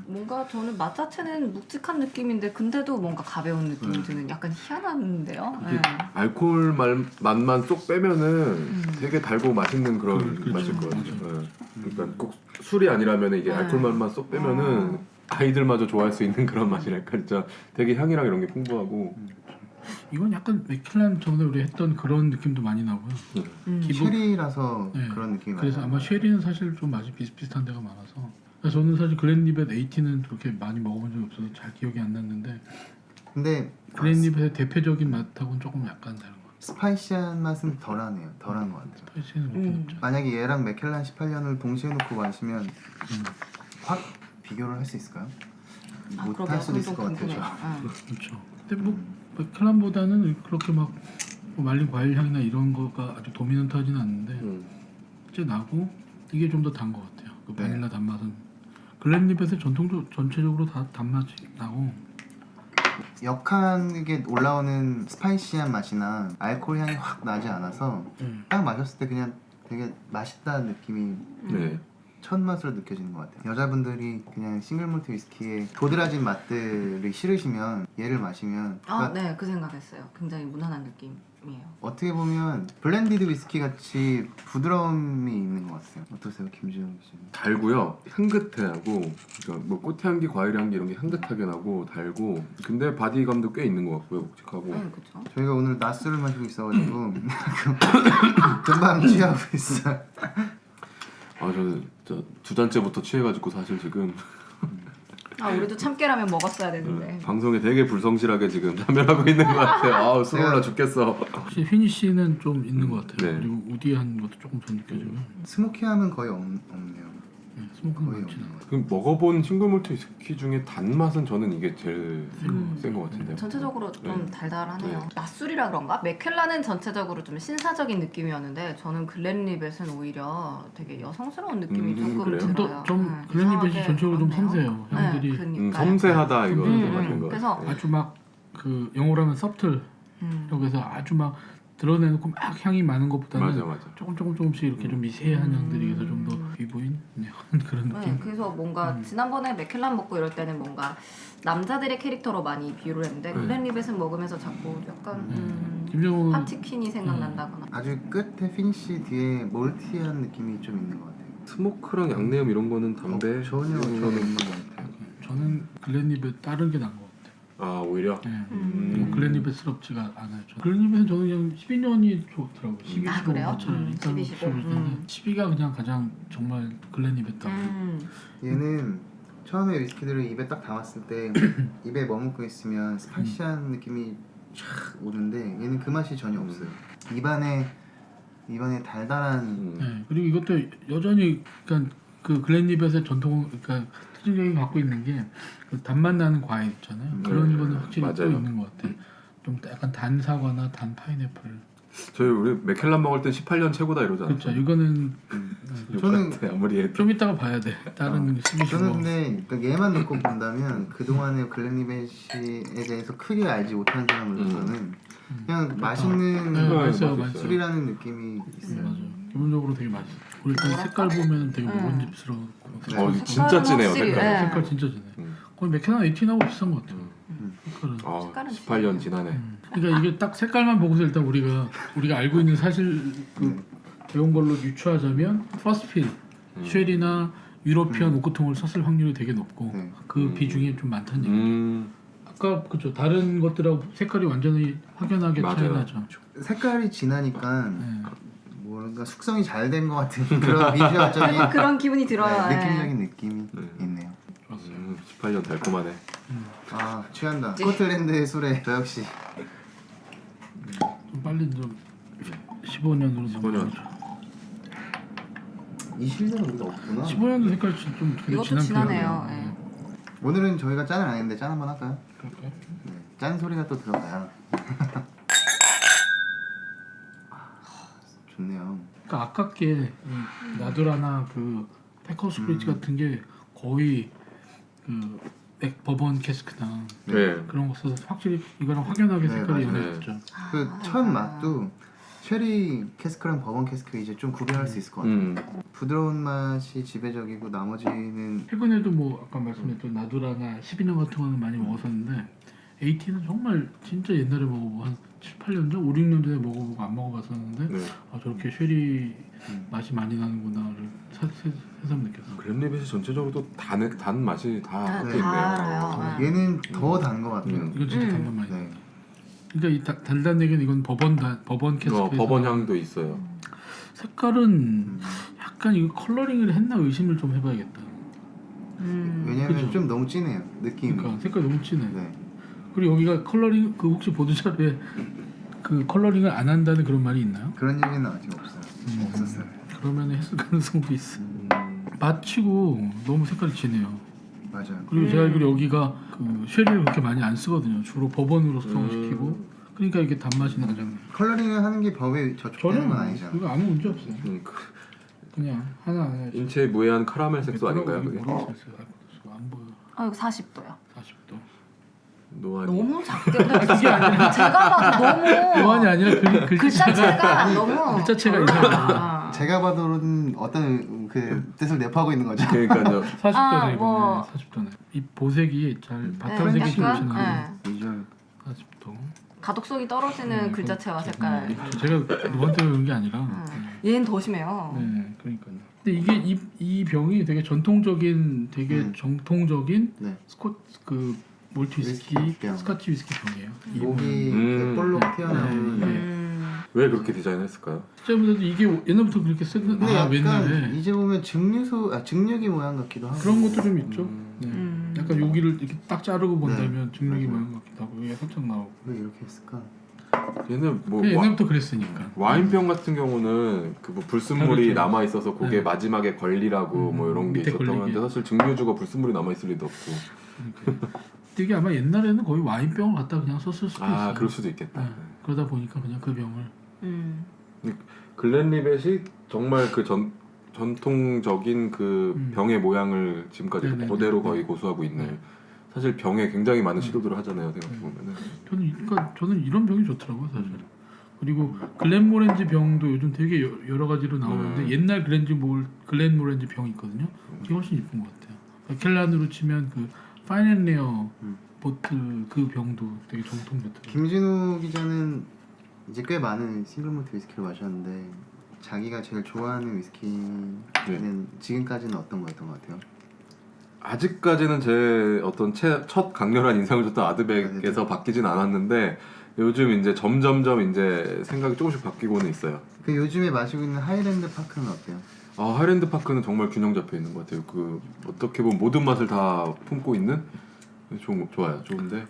뭔가 저는 맛 자체는 묵직한 느낌인데 근데도 뭔가 가벼운 느낌이 드는 약간 희한한데요. 이게 알코올 맛만 쏙 빼면은 되게 달고 맛있는 그런 그렇죠. 맛일 거예요. 네. 그러니까 꼭 술이 아니라면 이게 알코올 맛만 쏙 빼면은 아이들마저 좋아할 수 있는 그런 맛이랄까. 진짜 되게 향이랑 이런 게 풍부하고. 이건 약간 맥킬란 전에 우리 했던 그런 느낌도 많이 나고요. 기본- 쉐리라서 네. 그런 느낌이 그래서 많아요. 아마 쉐리는 사실 좀 맛이 비슷비슷한 데가 많아서 그래서 저는 사실 글렌리벳 80는 그렇게 많이 먹어본 적이 없어서 잘 기억이 안 났는데 근데 글렌리벳의 대표적인 맛하고는 조금 약간 다른 것 스파이시한 맛은 덜하네요. 덜한 것 같아요. 스파이시는 못 먹죠. 만약에 얘랑 맥켈란 18년을 동시에 놓고 마시면 확 비교를 할 수 있을까요? 못 그러게요. 할 수도 있을 것 그건 같아요. 궁금해요. 그렇죠. 근데 뭐 맥켈란보다는 그렇게 막뭐 말린 과일 향이나 이런 거가 아주 도미넌트하지는 않는데 이제 나고 이게 좀 더 단 것 같아요. 그 네. 바닐라 단맛은 글렌립에서 전체적으로 다 단맛이 나고 역하게 올라오는 스파이시한 맛이나 알코올 향이 확 나지 않아서 딱 마셨을 때 그냥 되게 맛있다는 느낌이 네. 첫 맛으로 느껴지는 것 같아요. 여자분들이 그냥 싱글몰트 위스키의 도드라진 맛들이 싫으시면 얘를 마시면 그러니까 네, 그 생각했어요. 굉장히 무난한 느낌이에요. 어떻게 보면 블렌디드 위스키 같이 부드러움이 있는 것 같아요. 어떠세요, 김지영 씨? 달고요, 향긋해하고, 그러니까 뭐 꽃향기, 과일향기 이런 게 향긋하게 나고 달고, 근데 바디감도 꽤 있는 것 같고요, 묵직하고. 그렇죠. 저희가 오늘 낮술을 마시고 있어가지고 금방 취하고 있어요. 저는 진짜 두 잔째부터 취해가지고 사실 지금 우리도 참깨라면 먹었어야 되는데. 방송에 되게 불성실하게 지금 참여하고 있는 것 같아요. 술 올라 죽겠어. 확실히 피니쉬는 좀 있는 것 같아요. 네. 그리고 우디한 것도 조금 더 느껴지고 스모키함은 거의 없네요. 네, 스모크는 거의 많지는 않아요. 그럼 먹어본 싱글몰트 위스키 중에 단맛은 저는 이게 제일 센 것 같은데요. 전체적으로 좀 네. 달달하네요. 네. 낮술이라 그런가? 맥켈란은 전체적으로 좀 신사적인 느낌이었는데 저는 글렌리벳은 오히려 되게 여성스러운 느낌이 조금 그래요? 들어요. 좀 글렌리벳이 이상하게 전체적으로 좀 그렇네요. 섬세해요. 향들이 그러니까요. 섬세하다 이거 음, 맞는 거 그래서 같아요. 아주 막 그 영어로 하면 서틀 여기서 아주 막 드러내놓고 막 향이 많은 것보다는 맞아. 조금씩 이렇게 좀 미세한 향들이 그래서 좀 더 비보인 그런 느낌. 네, 그래서 뭔가 지난번에 맥켈란 먹고 이럴 때는 뭔가 남자들의 캐릭터로 많이 비유를 했는데 글렌리벳은 먹으면서 자꾸 약간 김정은 파티퀸이 생각난다거나. 아주 끝에 피니쉬 뒤에 몰티한 느낌이 좀 있는 것 같아요. 스모크랑 양내음 이런 거는 담배 전혀 이런 없는 거는 것 같아요. 저는 글렌리벳 다른 게 나은 것 같아요. 오히려 네. 글렌리벳스럽지가 않아요. 글렌리벳은 저는 그냥 12년이 좋더라고요. 12, 15 그래요? 차라리. 12, 15. 12가 그냥 가장 정말 글렌리벳다고. 얘는 처음에 위스키들을 입에 딱 담았을 때 입에 머금고 있으면 스파이시한 느낌이 쫙 오는데 얘는 그 맛이 전혀 없어요. 입안에 달달한 네. 그리고 이것도 여전히 그러니까 그 글렌리벳의 전통 그러니까 특징적인 갖고 있는 게 그 단맛 나는 과일 있잖아요. 그런 거는 확실히 또 맞아요. 있는 것 같아. 좀 약간 단 사과나 단 파인애플. 저희 우리 맥켈란 먹을 때 18년 최고다 이러잖아요. 그렇죠. 이거는 저는 아무리 해도 좀 이따가 봐야 돼. 다른 12, 15. 저는 근데 그러니까 얘만 놓고 본다면 그동안의 글렌리벳에 대해서 크게 알지 못한 사람으로서는 그냥 맛있는 네, 맛있어요, 맛있어요. 술이라는 느낌이 있어요. 맞아. 기본적으로 되게 맛있어. 우리 일단 색깔 보면 되게 먹은집스러워. 진짜 진해요 확실히, 색깔. 네. 색깔 진짜 진해. 거의 맥케나 18하고 비슷한 것 같아요. 색깔은. 색깔은 18년 지나네. 그러니까 이게 딱 색깔만 보고서 일단 우리가 알고 있는 사실 그 배운 걸로 유추하자면 퍼스트필 쉘이나 유러피안 오크통을 썼을 확률이 되게 높고 네. 그 비중이 좀 많다는 얘기죠. 아까 그죠 다른 것들하고 색깔이 완전히 확연하게 차이 맞아요. 나죠. 색깔이 진하니까 네. 뭔가 숙성이 잘 된 것 같은 그런 비주얼적인 그런 기분이 들어요. 네, 느낌적인 느낌이 있네요. 18년 달콤하네. 아 취한다. 스코틀랜드의 술에 저 역시 좀 빨리 좀 15년으로 15년. 이 실력은 우리가 없구나. 15년도 색깔이 좀 되게 이것도 진한 진하네요. 편이에요. 네. 오늘은 저희가 짠을 안 했는데 짠 한번 할까요? 그럴까요? 네. 짠 소리가 또 들어가요. 좋네요. 그러니까 아깝게 이 나두라나 그 페커스 브릿지 같은 게 거의 그 버번 캐스크나 네. 그런 거 써서 확실히 이거랑 확연하게 네, 색깔이 맞아요. 연해졌죠. 그 첫 맛도 쉐리 캐스크랑 버번 캐스크 이제 좀 구별할 수 있을 것 같아요. 부드러운 맛이 지배적이고 나머지는 최근에도 뭐 아까 말씀드렸던 나두라나 12년 같은 거는 많이 먹었었는데 AT는 정말 진짜 옛날에 먹어보고 한 7, 8년 전, 5, 6년 전에 먹어보고 안 먹어봤었는데 네. 저렇게 쉐리 맛이 많이 나는구나를 새삼 느꼈어요. 글렌리벳이 전체적으로 단 맛이 다 다 갖고 있네요. 알아요. 얘는 더 단 것 같아요. 이건 진짜 단맛 많이 네. 그러니까 이 달달내기는 이건 버번 캐스크에서 버번 향도 있어요. 색깔은 약간 이거 컬러링을 했나 의심을 좀 해봐야겠다. 왜냐면 그죠? 좀 너무 진해요. 느낌이. 그러니까 색깔 너무 진해. 네. 그리고 여기가 컬러링 그 혹시 보드샵에 그 컬러링을 안 한다는 그런 말이 있나요? 그런 얘기는 아직 없어요. 없었어요. 그러면 했을 가능성도 있어. 음. 마치고 너무 색깔이 진해요. 맞아요. 그리고 제가 알기로 여기가 그 쉐리를 그렇게 많이 안 쓰거든요. 주로 버번으로 수정시키고 그러니까 이게 단맛이 나잖아요. 컬러링을 하는 게 법에 저촉되는 건 아니잖아. 이거 아무 문제 없어요. 그냥 하나 안 해야지. 인체에 무해한 카라멜 색소 아닌가요? 그게? 모르겠어요. 안 보여. 아 이거 40도요. 40도. 노안이. 너무 작게 그게 아니라 제가 봐도 너무 노안이 아니라 글자체가 너무 글자체가 이상해요. 제가 봐도는 어떤 그 뜻을 내포하고 있는 거죠. 그러니까요. 40도네 아, 이거는. 뭐. 40도네. 이 보색이 잘 바탕색이 약간, 좋지는 않아요. 네. 비주얼 40도. 가독성이 떨어지는 글자체와 색깔. 제가 누구한테 그런 게 아니라. 얘는 더 심해요. 네, 그러니까요. 근데 이게 이 병이 되게 전통적인, 되게 정통적인 네. 그 몰트 위스키, 위스키 병. 스카치 위스키 병이에요. 이 목이 음. 볼록 튀어나오는. 네. 왜 그렇게 디자인했을까요? 실제보다도 이게 옛날부터 그렇게 쓰는 근데 약간 옛날에 이제 보면 증류기 모양 같기도 하고. 그런 것도 좀 있죠. 네. 음. 약간 여기를 이렇게 딱 자르고 본다면 네. 증류기 맞아요. 모양 같기도 하고 여기가 살짝 나오고. 왜 이렇게 했을까? 얘는 뭐 그냥 옛날부터 그랬으니까. 와인병 같은 경우는 그 뭐 불순물이 다르죠. 남아 있어서 그게 네. 마지막에 걸리라고 뭐 이런 게 밑에 있었던 걸리게. 건데 사실 증류주가 불순물이 남아 있을 리도 없고. 그러니까. 이게 아마 옛날에는 거의 와인병을 갖다 그냥 썼을 수도 있어요. 아 그럴 수도 있겠다. 네. 그러다 보니까 그냥 그 병을 글렌리벳이 정말 그 전통적인 그 병의 모양을 지금까지 네네네. 그대로 거의 고수하고 있는. 네. 사실 병에 굉장히 많은 시도들을 하잖아요. 생각해 보면은. 저는 이런 병이 좋더라고요 사실. 그리고 글렌모렌지 병도 요즘 되게 여러 가지로 나오는데 옛날 글렌모렌지 병이 있거든요. 그게 훨씬 이쁜 것 같아요. 맥켈란으로 치면 그 파인앤레어 보틀 그 병도 되게 정통 같아요. 김진우 기자는 이제 꽤 많은 싱글몰트 위스키를 마셨는데 자기가 제일 좋아하는 위스키는 지금까지는 어떤 거였던 것 같아요? 아직까지는 제 어떤 첫 강렬한 인상을 줬던 아드백에서 바뀌진 않았는데 요즘 이제 점점점 이제 생각이 조금씩 바뀌고는 있어요. 그 요즘에 마시고 있는 하이랜드 파크는 어때요? 아 하이랜드 파크는 정말 균형 잡혀 있는 것 같아요. 그 어떻게 보면 모든 맛을 다 품고 있는 좋아요. 좋은데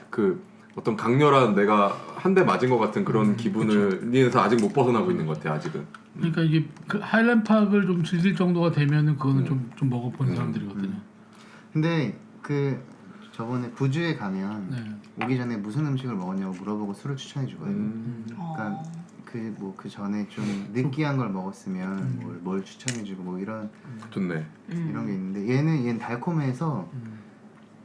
그 어떤 강렬한 내가 한 대 맞은 것 같은 그런 기분을 에서 아직 못 벗어나고 있는 것 같아요. 아직은. 그러니까 이게 그 하일랜드팍을 좀 즐길 정도가 되면은 그거는 좀 먹어본 사람들이거든요. 근데 그 저번에 부주에 가면 네. 오기 전에 무슨 음식을 먹었냐고 물어보고 술을 추천해 주거든요. 그러니까 그 전에 좀 느끼한 걸 먹었으면 뭘 추천해 주고 뭐 이런 좋네. 이런 게 있는데 얘는 달콤해서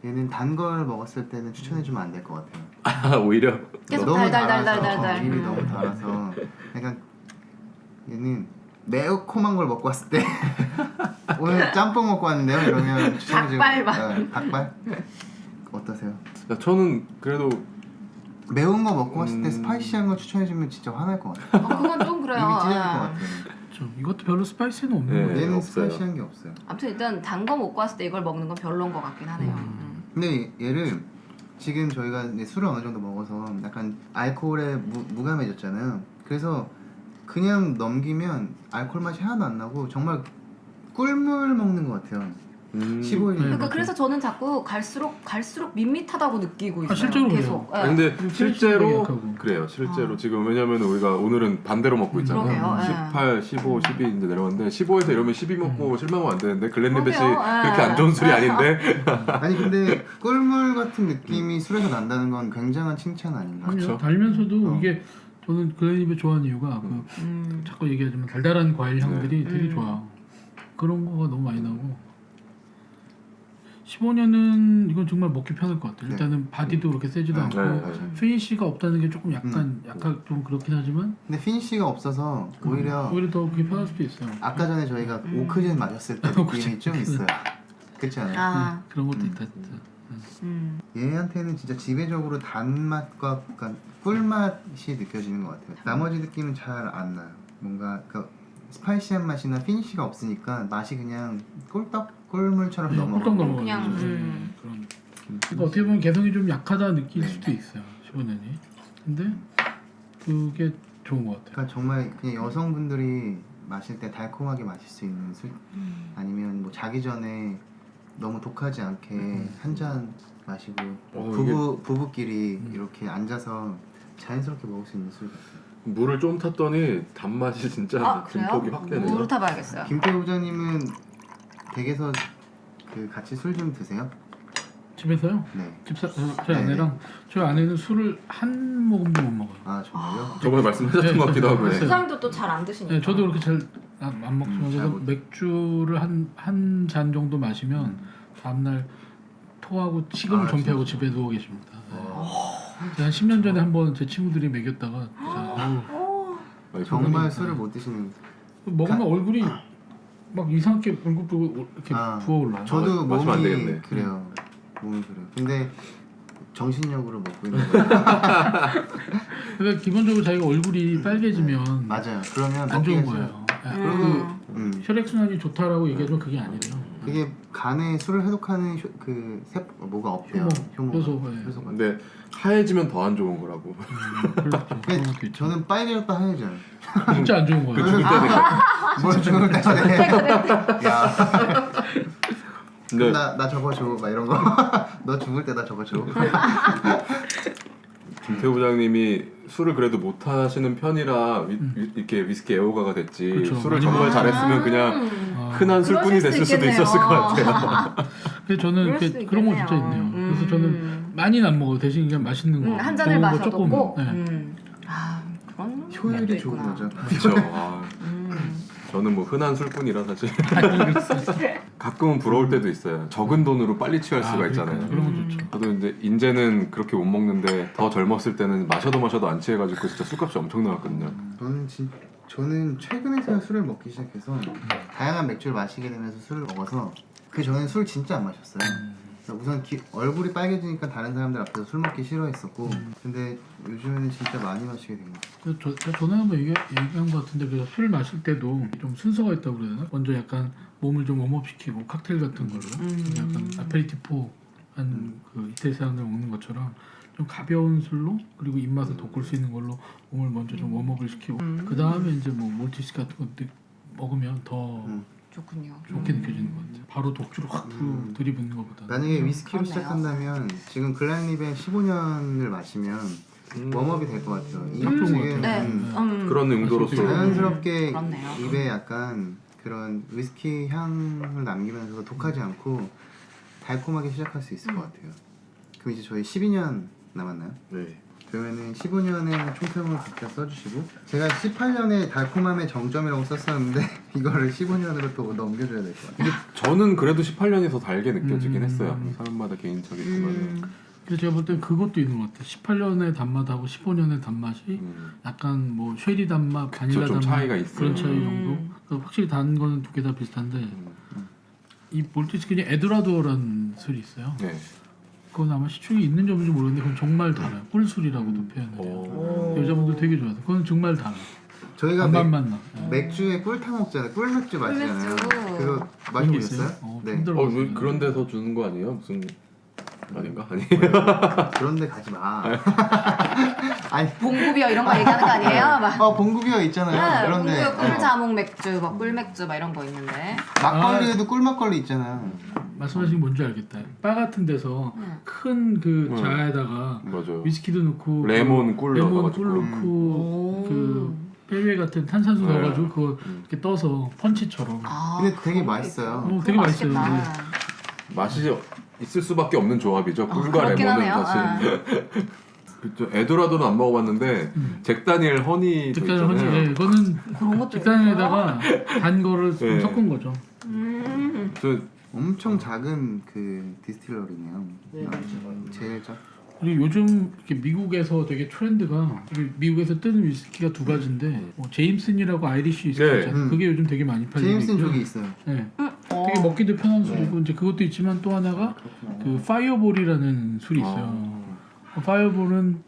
얘는 단 걸 먹었을 때는 추천해 주면 안 될 것 같아요. 아 오히려. 계속 너무 달달달달달달. 입이 너무 달아서 약간 얘는 매콤한 걸 먹고 왔을 때 오늘 짬뽕 먹고 왔는데요 이러면 추천해 주고 닭발만. 닭발? 어떠세요? 저는 그래도 매운 거 먹고 왔을 때 스파이시한 거 추천해 주면 진짜 화날 것 같아요. 그건 좀 그래요. 입이 찢어질 것 예. 같아요. 그렇죠. 이것도 별로 스파이스는 없는 네. 거예요. 얘는 없어요. 스파이시한 게 없어요. 아무튼 일단 단 거 먹고 왔을 때 이걸 먹는 건 별로인 것 같긴 하네요. 근데 얘를 지금 저희가 이제 술을 어느 정도 먹어서 약간 알코올에 무감해졌잖아요. 그래서 그냥 넘기면 알코올 맛이 하나도 안 나고 정말 꿀물 먹는 것 같아요. 15일. 그러니까 그래서 저는 자꾸 갈수록 밋밋하다고 느끼고 있어요. 실제로 계속. 아, 예. 근데 실제로 약하고. 그래요. 실제로 지금 왜냐면 우리가 오늘은 반대로 먹고 있잖아요. 그러게요. 예. 18, 15, 12 이제 내려왔는데 15에서 이러면 12 먹고 실망하면 안 되는데 글렌리벳이 그러게요. 그렇게 안 좋은 술이 아닌데. 아니 근데 꿀물 같은 느낌이 술에서 난다는 건 굉장한 칭찬 아닌가? 그렇죠. 달면서도 어. 이게 저는 글렌리벳 좋아하는 이유가 그 자꾸 얘기하지만 달달한 과일 향들이 되게 좋아요. 그런 거가 너무 많이 나고 15년은 이건 정말 먹기 편할 것 같아요. 네. 일단은 바디도 그렇게 세지도 않고 네, 피니쉬가 없다는 게 조금 약간 좀 그렇긴 하지만 근데 피니쉬가 없어서 오히려 더 그게 편할 수도 있어요. 아까 전에 저희가 오크젠 마셨을 때 느낌이 좀 있어요. 그렇지 않아요? 아, 그런 것도 있다 진짜. 얘한테는 진짜 지배적으로 단맛과 약간 꿀맛이 느껴지는 것 같아요. 나머지 느낌은 잘 안 나요. 뭔가 그 스파이시한 맛이나 피니쉬가 없으니까 맛이 그냥 꿀물처럼 넘어가고 꿀떡 넘어가는 그냥, 거죠. 그런. 그러니까 어떻게 보면 개성이 좀 약하다 느낄 수도 있어요. 15년이. 근데 그게 좋은 것 같아요. 그러니까 정말 그냥 여성분들이 마실 때 달콤하게 마실 수 있는 술 아니면 뭐 자기 전에 너무 독하지 않게 한 잔 마시고 어, 부부끼리 이렇게 앉아서 자연스럽게 먹을 수 있는 술 같아요. 물을 좀 탔더니 단맛이 진짜 그래요? 증폭이 확 되네요. 물을 타봐야겠어요. 김태우 부장님은 댁에서 그 같이 술 좀 드세요? 집에서요? 네. 저희 아내랑 저희 아내는 술을 한 모금도 못 먹어요. 아 정말요? 저번에 말씀하셨던 네, 것 같기도 하고요. 네. 수장도 또 잘 안 드시니까. 네, 저도 그렇게 잘 안 먹죠. 잘 그래서 못- 맥주를 한 잔 정도 마시면 다음날 토하고 식음을 아, 전폐하고 진짜? 집에 누워 계십니다. 네. 한 10년 전에 한번 제 친구들이 먹였다가 아니, 정말 그러니까. 술을 못 드시는. 먹으면 얼굴이 막 이상하게 얼굴 보고 이렇게 아, 부어올라요. 저도 마시면 안 몸이 되겠네. 그래요. 몸이 그래요. 근데 정신력으로 먹고 있는 거예요. 그러니까 기본적으로 자기가 얼굴이 빨개지면 맞아요. 그러면 안 좋은 먹기가 거예요. 그리고 혈액 순환이 좋다라고 얘기하지만 그게 아니래요. 그게 간에 술을 해독하는 뭐가 없대요. 효소, 네. 효소가. 근데 하얘지면 더 안 좋은 거라고. 그렇죠. 그런 근데 것도 있죠. 저는 빨개졌다 하얘져요. 진짜 안 좋은 거예요. 죽을 때 내가. 뭘 죽을 때마다 야, 근데 나 저거 줘. 막 이런 거. 너 죽을 때 나 저거 줘. 김태우 부장님이 술을 그래도 못 하시는 편이라 이렇게 위스키 애호가가 됐지. 그렇죠. 술을 아니면- 정말 잘했으면 그냥 아, 흔한 술꾼이 그러실 됐을 수 수도 있었을 것 같아요. 근데 저는 그럴 수도 이렇게 그런 거 있겠네요. 진짜 있네요. 그래서 저는 많이는 안 먹어요. 대신 그냥 맛있는 거. 한 잔을 먹은 거 마셔도 조금, 꼭. 네. 아 그런 효율이 면도 좋은 있구나. 거죠. 그렇죠. 아, 저는 뭐 흔한 술꾼이라 사실 가끔은 부러울 때도 있어요. 적은 돈으로 빨리 취할 수가 그러니까 있잖아요. 그런 건 좋죠. 저도 이제 인제는 그렇게 못 먹는데 더 젊었을 때는 마셔도 안 취해가지고 진짜 술값이 엄청 나왔거든요. 저는 최근에서야 술을 먹기 시작해서 다양한 맥주를 마시게 되면서 술을 먹어서 그 전엔 술 진짜 안 마셨어요. 그래서 우선 얼굴이 빨개지니까 다른 사람들 앞에서 술 먹기 싫어했었고 근데 요즘에는 진짜 많이 마시게 된 것 같아요. 그래서 전에 한번 얘기한 것 같은데 그래서 술 마실 때도 좀 순서가 있다고 그래야 되나? 먼저 약간 몸을 좀 웜업시키고 칵테일 같은 걸로 약간 아페리티포 한그 이태리 사람들 먹는 것처럼 좀 가벼운 술로 그리고 입맛을 돋굴 수 있는 걸로 몸을 먼저 좀 웜업을 시키고 그 다음에 이제 뭐 몰티스 같은 거 먹으면 더 좋군요. 좋게 느껴지는 것 같아요. 바로 독주로 확 들이붓는 것보다. 만약에 위스키로 그렇네요. 시작한다면 지금 글렌리벳 15년을 마시면 웜업이 될 것 같아요. 이 딱 좋은 것 지금 네. 그런 의도로서 자연스럽게 그렇네요. 입에 약간 그런 위스키 향을 남기면서 독하지 않고 달콤하게 시작할 수 있을 것 같아요. 그럼 이제 저희 12년 남았나요? 네. 그러면은 15년의 총평을 각자 써주시고 제가 18년의 달콤함의 정점이라고 썼었는데 이거를 15년으로 또 넘겨줘야 될 것 같아요. 저는 그래도 18년이 더 달게 느껴지긴 했어요. 사람마다 개인적이지만. 그래서 제가 볼 땐 그것도 있는 것 같아요. 18년의 단맛하고 15년의 단맛이 약간 뭐 쉐리 단맛, 바닐라 좀 단맛 차이가 있어요. 그런 차이 정도. 그러니까 확실히 단 거는 두 개 다 비슷한데 이 몰티스킨이 에드라도어라는 술이 있어요. 네. 그건 아마 시중에 있는지 없는지 모르겠는데 그건 정말 달아요. 꿀술이라고도 표현해요. 오. 여자분들 되게 좋아해요. 그건 정말 달아요. 저희가 단맛만 나. 맥주에 꿀탕 먹잖아요. 꿀맥주 마시잖아요. 꿀맥주. 그거 그런 게 마셔보셨어요? 있어요? 네. 힘들어. 왜 그런 데서 주는 거 아니에요? 무슨 아닌가? 아니. 그런데 가지 마. 아니, 봉구비어 이런 거 얘기하는 거 아니에요? 막. 봉구비어 있잖아요. 그런데 봉구비어 꿀자몽 맥주, 막 꿀맥주 막 이런 거 있는데. 막걸리에도 꿀막걸리 있잖아요. 말씀하신 게 뭔지 알겠다. 바 같은 데서 큰 그 자에다가 맞아. 위스키도 넣고 레몬 꿀 레몬 넣어가지고. 꿀 넣고 그 페리웨 같은 탄산수 네. 넣어가지고 그거 이렇게 떠서 펀치처럼. 아, 근데 되게 그런 게 맛있어요. 있구나. 되게 맛있어요. 맛있겠다. 맛이 있을 수밖에 없는 조합이죠. 꿀과 그렇긴 레몬은 하네요. 사실. 그렇죠. 에도라도는 안 먹어봤는데 잭 다니엘 허니도 특별히 있잖아요. 허니, 예, 이거는 그런 것도 식단에다가 단 거를 좀 네. 섞은 거죠. 저 엄청 작은 그 디스틸러리네요. 제일 작. 그리고 요즘 이렇게 미국에서 되게 트렌드가 미국에서 뜨는 위스키가 두 가지인데 뭐 제임슨이라고 아이리쉬 위스키 네. 있잖아요. 그게 요즘 되게 많이 팔리고 제임슨 있고요. 쪽이 있어요. 네. 되게 먹기도 편한 술이고 이제 그것도 있지만 또 하나가 그 파이어볼이라는 술이 있어요. 파이어볼은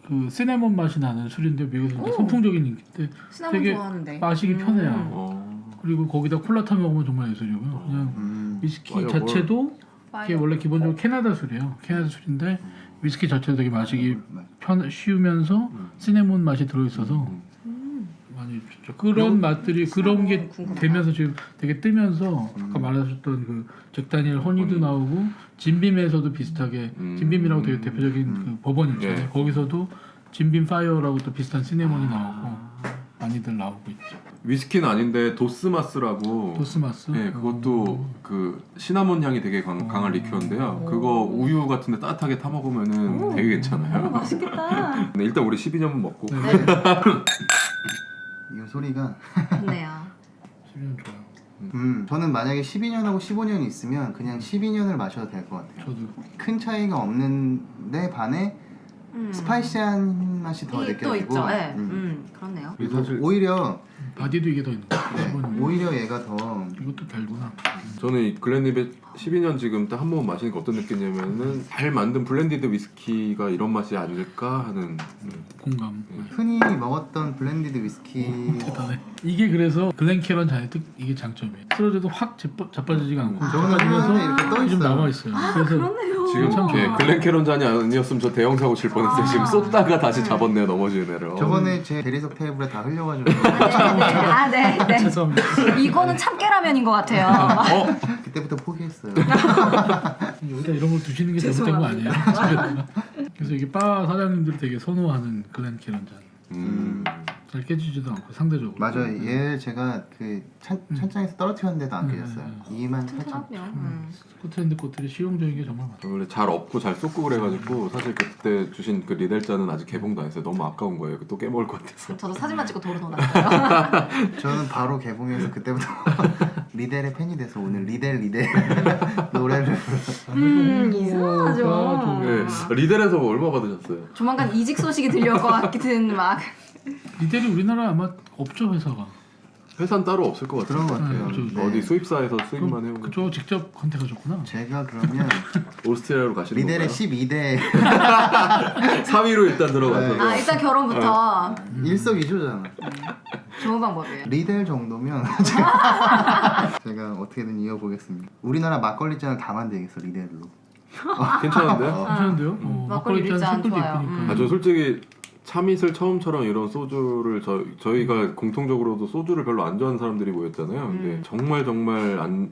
그 시네몬 맛이 나는 술인데 미국에서 이제 선풍적인 인기인데 시나몬 되게 좋아하는데. 마시기 편해요. 그리고 거기다 콜라 타 먹으면 정말 예술이고요. 그냥 위스키 파이어볼. 자체도 이게 원래 기본적으로 캐나다 술이에요. 캐나다 술인데 위스키 자체도 되게 마시기 쉬우면서 시네몬 맛이 들어있어서 많이 좋죠. 그런 맛들이 그런 게 궁금하다. 되면서 지금 되게 뜨면서 아까 말하셨던 그 잭다니엘 허니도 나오고 진빔에서도 비슷하게 진빔이라고 되게 대표적인 그 법원 있잖아요. 네. 거기서도 진빈 파이어라고 또 비슷한 시네몬이 나오고 많이들 나오고 있죠. 위스키는 아닌데 도스마스라고. 도스마스. 네, 그것도 그 시나몬 향이 되게 강한 리큐어인데요. 그거 우유 같은데 따뜻하게 타 먹으면은 되게 괜찮아요. 맛있겠다. 네, 일단 우리 12년분 먹고. 네. 이 소리가 좋네요. 12년 좋아요. 저는 만약에 12년하고 15년이 있으면 그냥 12년을 마셔도 될 것 같아요. 저도 큰 차이가 없는데 반해 스파이시한 맛이 더 이게 또 느껴지고 있죠. 네. 그렇네요. 그리고 사실 오히려 바디도 이게 더 있는 거 네, 15년. 오히려 얘가 더 이것도 달구나. 저는 이 글렌립의 12년 지금 딱 한 번 마시니까 어떤 느낌이냐면은 잘 만든 블렌디드 위스키가 이런 맛이 아닐까 하는. 공감. 흔히 먹었던 블렌디드 위스키 대단해. 이게 그래서 글렌캐런 잔의 이게 장점이에요. 쓰러져도 확 자빠지지가 않고 저거는 화면에 이렇게 떠 좀 있어요. 남아 있어요. 그래서 그렇네요. 지금 참 예, 좋아. 글렌캐런 잔이 아니었으면 저 대형 사고 칠 뻔했어요. 지금 쏟다가 다시 잡았네요. 넘어지는 애를. 저번에 제 대리석 테이블에 다 흘려가지고 네. 죄송합니다. 이거는 참깨라면인 것 같아요. 그때부터 포기했어요. 여기다 이런 걸 두시는 게 잘못된 거 아니에요? 집에다가. 그래서 이게 바 사장님들이 되게 선호하는 글렌캐런 잔. 잘 깨지지도 않고 상대적으로. 맞아요. 얘 제가 그 찬장에서 떨어뜨렸는데도 안 깨졌어요. 이만 살짝. 튼튼하군요. 스코틀랜드 꽃들이 실용적인 게 정말 많아요. 원래 잘 없고 잘 쏟고 그래가지고 사실 그때 주신 그 리델 잔은 아직 개봉도 안 했어요. 너무 아까운 거예요. 또 깨먹을 것 같아서. 저도 사진만 찍고 도로 놓았어요. 저는 바로 개봉해서 그때부터 리델의 팬이 돼서 오늘 리델 노래를 이상하죠. 네, 리델에서 뭐 얼마 받으셨어요? 조만간 이직 소식이 들려올 것 같은 막. 리델이 우리나라에 아마 없죠 회사가. 회사는 따로 없을 것 같아요. 그런 것 같아요. 네, 그렇죠. 어디 수입사에서 수입만 해오고. 그쪽 직접 컨택하셨구나. 제가 그러면 오스트리아로 가시는 리델의 건가요? 12대 3위로 일단 들어가서. 네. 아 일단 결혼부터 일석이조잖아. 좋은 방법이에요. 리델 정도면 제가 어떻게든 이어보겠습니다. 우리나라 막걸리 잔을 다 만들겠어 리델로. 괜찮은데요? 괜찮은데요? 막걸리 잔 잔 색깔도 좋아요. 예쁘니까. 아, 저 솔직히 참이슬 처음처럼 이런 소주를 저희가 공통적으로도 소주를 별로 안 좋아하는 사람들이 모였잖아요. 근데 정말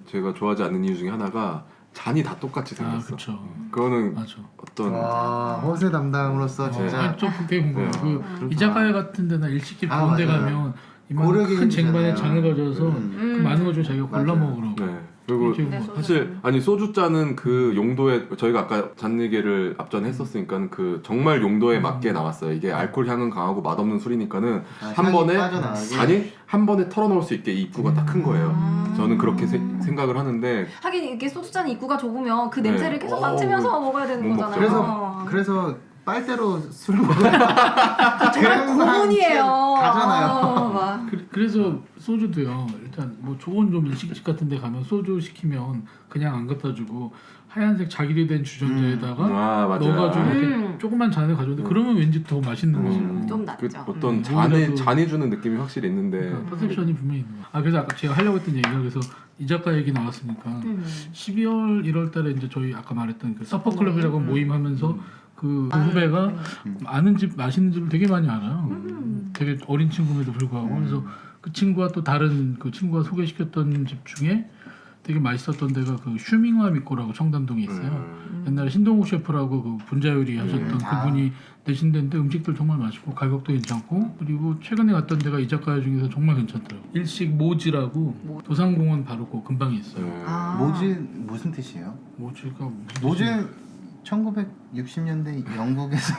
제가 좋아하지 않는 이유 중에 하나가 잔이 다 똑같이 아 생겼어. 그렇죠. 그거는 맞아. 어떤 와 호세 담당으로서 진짜 아니, 좀 되게 궁금해요. 네. 그 그렇구나. 이자카야 같은 데나 일식집 아, 그런 데 맞아요. 가면 이만한 큰 고르기는 쟁반에 있잖아요. 장을 가져서 그 많은 걸 좀 자기가 골라 맞아요. 먹으라고. 네. 그리고 이렇게 네, 뭐 사실 아니 소주 잔은 그 용도에 저희가 아까 잔 얘기를 앞전에 했었으니까 그 정말 용도에 맞게 나왔어요. 이게 알코올 향은 강하고 맛없는 술이니까는 아, 한 향이 번에 빠져나가게. 잔이 한 번에 털어놓을 수 있게 입구가 딱 큰 거예요. 저는 그렇게 생각을 하는데 하긴 이게 소주잔 입구가 좁으면 그 네. 냄새를 계속 맡으면서 먹어야 되는 못 거잖아요. 그래서 빨대로 술을 먹어요. 정말 고문이에요. 가잖아요. 막. 그래서 소주도요. 일단 뭐 좋은 좀 일식집 같은 데 가면 소주 시키면 그냥 안 갖다 주고 하얀색 자기리 된 주전자에다가 아 맞아요. 넣어가지고 이렇게 조그만 잔을 가져오는데 그러면 왠지 더 맛있는 거죠. 좀 그 낫죠. 어떤 오히려 또- 잔이 주는 느낌이 확실히 있는데 퍼셉션이 분명히 있는 거예요. 그래서 아까 제가 하려고 했던 얘기가 그래서 이자카 얘기 나왔으니까 12월 1월 달에 이제 저희 아까 말했던 그 서퍼클럽이라고 모임하면서 그 후배가 아는 집 맛있는 집을 되게 많이 알아요. 되게 어린 친구임에도 불구하고 그래서 그 친구와 또 다른 그 친구가 소개시켰던 집 중에 되게 맛있었던 데가 그 슈밍화 미코라고 청담동에 있어요. 옛날에 신동욱 셰프라고 그 분자 요리 하셨던 그분이 내신 데인데 음식들 정말 맛있고 가격도 괜찮고 그리고 최근에 갔던 데가 이자카야 중에서 정말 괜찮더라고요. 일식 모지라고 도산공원 바로 그 근방에 있어요. 아. 모질 무슨 뜻이에요? 모지가 무슨 모질 1960년대 영국에서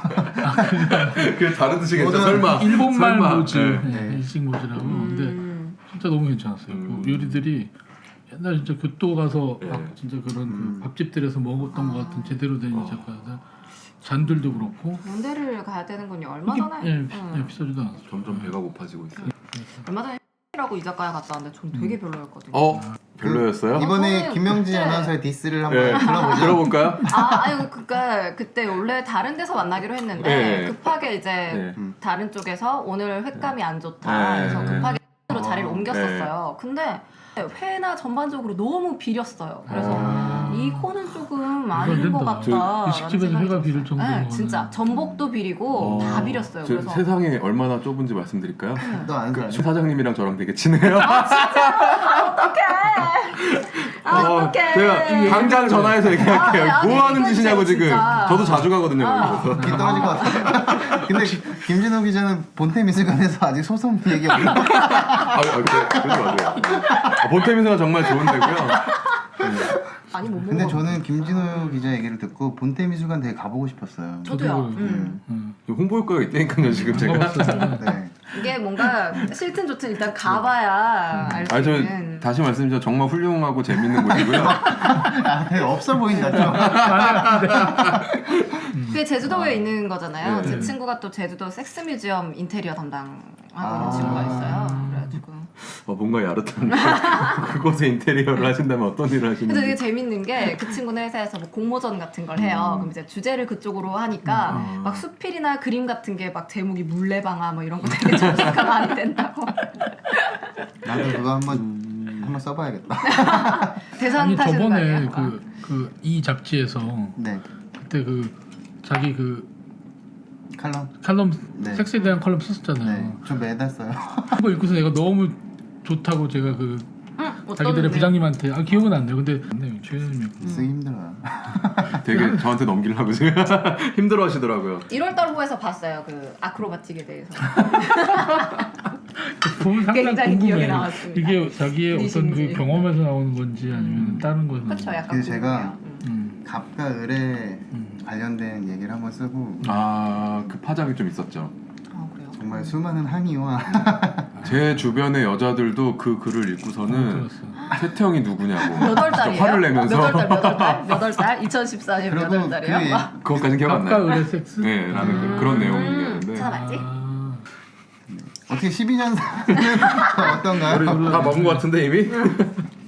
그 다른 뜻이겠죠. 모든 설마 일본말 설마. 모지, 네. 네, 일식 모지라고. 근데 진짜 너무 괜찮았어요. 그 요리들이 옛날 진짜 교토 가서 네. 막 진짜 그런 그 밥집들에서 먹었던 것 같은 제대로 된 이자카야. 잔들도 그렇고. 연대를 가야 되는군요. 얼마 전에 예, 비싸지도 않았어요. 점점 배가 고파지고 있어요. 얼마 전에 라고 이자카야 갔다 왔는데 전 되게 별로였거든요. 별로였어요? 이번에 저는 김명지 그때- 아나운서의 디스를 한번 네. 들어보죠. 들어볼까요? 아니 그니까 그때 원래 다른 데서 만나기로 했는데 네. 급하게 이제 네. 다른 쪽에서 오늘 횟감이 안 좋다 네. 해서 급하게 로 자리를 네. 옮겼었어요. 근데 회나 전반적으로 너무 비렸어요. 그래서 이 코는 조금 아닌 것 같다. 저 일식집에서 회가 비릴 정도면 네, 진짜 전복도 비리고 다 비렸어요. 저 그래서 세상에 얼마나 좁은지 말씀드릴까요? 너 아는 그 사람 사장님이랑 저랑 되게 친해요. 어떡해. 어떡해. 제가 당장 전화해서 얘기할게요. 아, 뭐 하는 얘기해주세요, 짓이냐고 지금. 진짜. 저도 자주 가거든요. 거기서. 귀 떨어질 것 같아. 근데 김진호 기자는 본태미술관에서 아직 소송 얘기 없나? 그러지 마세요. 본태미술관 정말 좋은 데고요. 아니 못 먹어. 근데 저는 김진호 기자 얘기를 듣고 본태미술관 되게 가보고 싶었어요. 저도요. 홍보 효과가 있다니까요 지금 제가. 네. 이게 뭔가 싫든 좋든 일단 가봐야 알 수 아니 저 있는. 다시 말씀드리면 정말 훌륭하고 재밌는 곳이고요. 아, 되게 없어 보인다 좀. 그게 제주도에 있는 거잖아요. 네. 제 친구가 또 제주도 섹스 뮤지엄 인테리어 담당하고 아. 있는 친구가 있어요. 그래가지고. 뭔가 야릇한데 그곳에 인테리어를 하신다면 어떤 일을 근데 되게 하시는지. 재밌는 게 그 친구는 회사에서 뭐 공모전 같은 걸 해요. 그럼 이제 주제를 그쪽으로 하니까 막 수필이나 그림 같은 게 막 제목이 물레방아 뭐 이런 거 되게 점수가 많이 된다고. 나도 그거 한번 써봐야겠다. 대상 아니 타시는 거 저번에 아니에요? 그 이 잡지에서 네. 그때 그 자기 그 칼럼. 칼럼 네. 섹스에 대한 칼럼 썼었잖아요. 네. 좀 매달 써요. 그거 읽고서 내가 너무 좋다고 제가 그 자기들의 내용? 부장님한테 기억은 안 나요. 근데 네, 최현님 쓰기 힘들어요. 되게 저한테 넘기려고 지금 힘들어하시더라고요. 1월달 호에서 봤어요. 그 아크로바틱에 대해서. 보면 상당히 굉장히 기억에 궁금해. 남았습니다. 이게 자기의 어떤 그 니신지. 경험에서 나오는 건지 아니면 다른 거에서 나오는 그렇죠. 약간 그래서 제가 궁금해요. 갑과 을에 관련된 얘기를 한번 쓰고 그 파장이 좀 있었죠. 그래요. 정말 수많은 항의와 제 주변의 여자들도 그 글을 읽고서는 들었어. 태태형이 누구냐고 몇 월달이에요? 화를 내면서 몇 월달? 2014년 몇 그리고 월달이에요? 그것까지는 기억 안 갑과 나요. 을의 섹스? 네, 라는 그런 내용이었는데 찾아봤지? 아, 어떻게 12년사는 어떤가요? 우리 다 먹은 것 같은데 이미?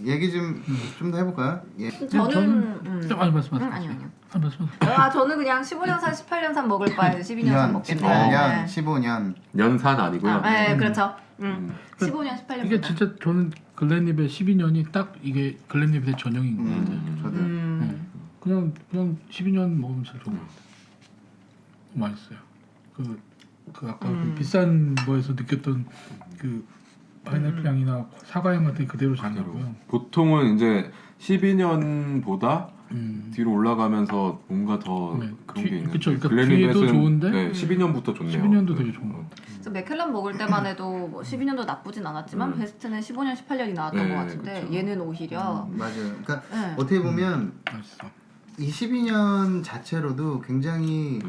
얘기 좀 더 해볼까요? 예. 저는 아니 말씀. 아니요. 말씀. 저는 그냥 15년산, 18년산 먹을 바에 12년산 먹겠다. 18년, 15년. 연산 아니고요. 네, 그렇죠. 15년, 18년. 이게 진짜 저는 글렌립의 12년이 딱 이게 글렌립의 전형인 것 같아요. 저도. 그냥 12년 먹으면서 좋은 것 같아요. 맛있어요. 그 아까 그 비싼 거에서 느꼈던 그 파인애플 향이나 사과 향 같은 게 그대로 잘 나고요. 보통은 이제 12년보다 뒤로 올라가면서 뭔가 더 네. 그런 게 있는데 그쵸. 그러니까 글렌리벳은 뒤에도 좋은데? 네, 12년부터 좋네요. 12년도 되게 좋은 것 같아요. 그래서 맥켈란 먹을 때만 해도 뭐 12년도 나쁘진 않았지만 베스트는 15년, 18년이 나왔던 네, 것 같은데 그쵸. 얘는 오히려 맞아요. 그러니까 네. 어떻게 보면 맛있어. 이 12년 자체로도 굉장히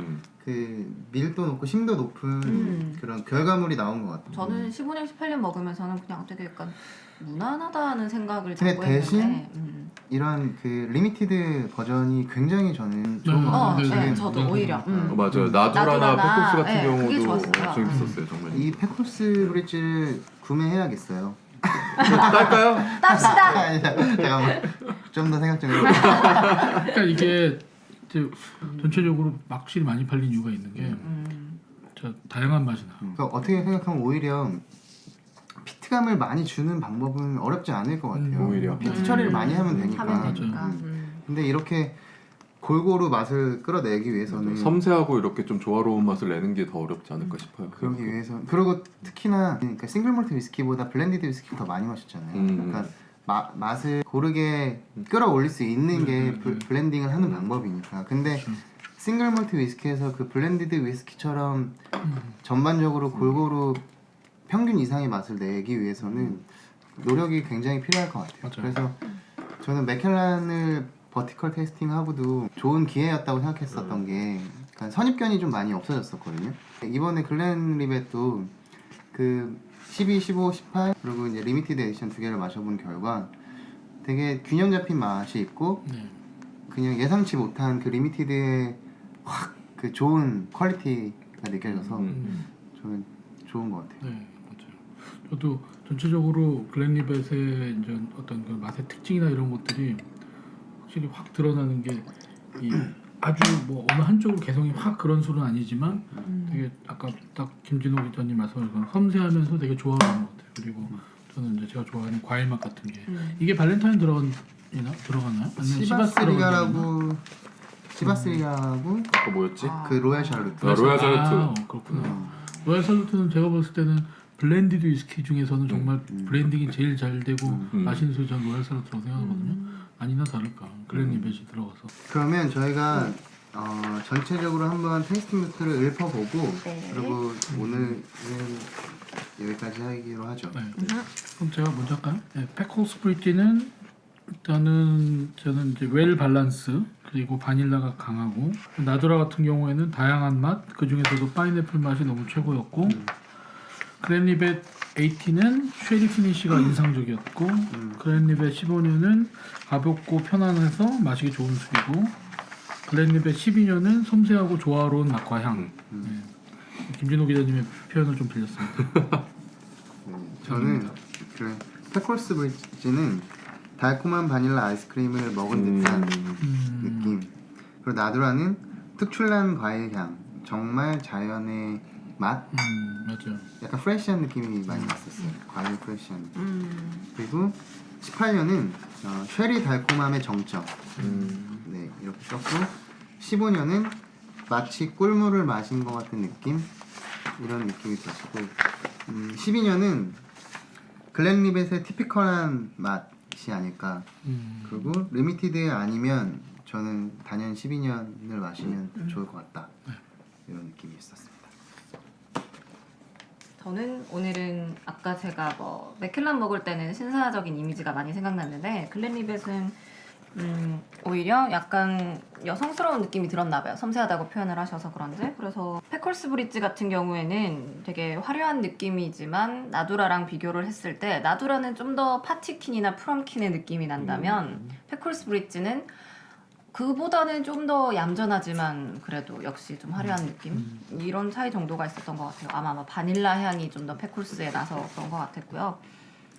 그 밀도 높고 심도 높은 그런 결과물이 나온 것 같아요. 저는 15년, 18년 먹으면서는 그냥 되게 약간 무난하다는 생각을 근데 자꾸 대신 했는데 이런 그 리미티드 버전이 굉장히 저는 좋은 것 같아요. 네, 저도 네. 오히려 맞아요. 나두라나 나두라나, 페코스 같은 네, 그게 경우도 좋았어요. 엄청 있었어요. 정말. 이 페코스 브릿지를 구매해야겠어요. 딸까요? 땁시다. 잠깐만 좀 더 생각 좀 해볼게요. 그러니까 이게 이제 전체적으로 확실히 많이 팔린 이유가 있는 게 저 다양한 맛이 나. 그러니까 어떻게 생각하면 오히려 피트감을 많이 주는 방법은 어렵지 않을 것 같아요. 오히려. 피트 처리를 많이 하면 되니까. 하면 되니까. 근데 이렇게 골고루 맛을 끌어내기 위해서는 섬세하고 이렇게 좀 조화로운 맛을 내는 게 더 어렵지 않을까 싶어요. 그러기 위해서 그리고 특히나 그러니까 싱글 몰트 위스키보다 블렌디드 위스키를 더 많이 마셨잖아요. 그러니까 맛을 고르게 끌어올릴 수 있는 게 블렌딩을 하는 방법이니까. 근데 싱글 몰트 위스키에서 그 블렌디드 위스키처럼 전반적으로 골고루 평균 이상의 맛을 내기 위해서는 노력이 굉장히 필요할 것 같아요. 맞아요. 그래서 저는 맥켈란을 버티컬 테이스팅하고도 좋은 기회였다고 생각했었던 게 그러니까 선입견이 좀 많이 없어졌었거든요. 이번에 글렌리벳도 그 12, 15, 18 그리고 이제 리미티드 에디션 두 개를 마셔본 결과 되게 균형 잡힌 맛이 있고 네. 그냥 예상치 못한 그 리미티드의 확 그 좋은 퀄리티가 느껴져서 저는 좋은 것 같아요. 네, 맞아요. 저도 전체적으로 글렌리벳의 이제 어떤 그 맛의 특징이나 이런 것들이 확실히 확 드러나는 게 이 아주 뭐 어느 한쪽으로 개성이 확 그런 술은 아니지만 되게 아까 딱 김진호 기자님 말씀하신 섬세하면서 되게 좋아하는 것 같아요. 그리고 저는 이제 제가 좋아하는 과일 맛 같은 게 이게 발렌타인 들어가나요? 아니면 시바스리가하고 아까 뭐였지? 그 로얄 샬루트. 로얄 샬루트. 그렇구나. 로얄 샬루트는 제가 봤을 때는 블렌디드 위스키 중에서는 정말 브랜딩이 제일 잘 되고 음. 맛있는 소리 저는 로얄사로 들어 생각하거든요. 아니나 다를까 그랜리벳이 들어가서. 그러면 저희가 전체적으로 한번 테이스팅 노트를 읊어보고 네. 그리고 오늘은 여기까지 하기로 하죠. 네. 그럼 제가 먼저 할까요? 네, 패콜스 브릿지는 일단은 저는 이제 웰 밸런스 그리고 바닐라가 강하고 나두라 같은 경우에는 다양한 맛 그 중에서도 파인애플 맛이 너무 최고였고 그랜리벳 80는 쉐리 피니쉬가 인상적이었고 그랜리벳 15년은 가볍고 편안해서 마시기 좋은 술이고 그랜리벳 12년은 섬세하고 조화로운 맛과 향. 네. 김진호 기자님의 표현을 좀 빌렸습니다. 저는 그 패콜스 브릿지는 달콤한 바닐라 아이스크림을 먹은 듯한 느낌. 그리고 나두라는 특출난 과일 향, 정말 자연의 맛. 맞아요. 약간 프레시한 느낌이 많이 났었어요. 과일 프레시한 느낌. 그리고 18년은 쉐리 달콤함의 정점. 네, 이렇게 썼고 15년은 마치 꿀물을 마신 것 같은 느낌 이런 느낌이 들었고 12년은 글렌리벳의 티피컬한 맛이 아닐까. 그리고 리미티드 아니면 저는 단연 12년을 마시면 좋을 것 같다. 이런 느낌이 있었습니다. 저는 오늘은 아까 제가 뭐 맥켈란 먹을 때는 신사적인 이미지가 많이 생각났는데 글렌리벳은 오히려 약간 여성스러운 느낌이 들었나 봐요. 섬세하다고 표현을 하셔서 그런지. 그래서 패컬스 브릿지 같은 경우에는 되게 화려한 느낌이지만 나두라랑 비교를 했을 때 나두라는 좀 더 파티킨이나 프럼킨의 느낌이 난다면 패컬스 브릿지는 그보다는 좀 더 얌전하지만 그래도 역시 좀 화려한 느낌? 이런 차이 정도가 있었던 것 같아요. 아마 바닐라 향이 좀 더 패콜스에 나서 그런 것 같았고요.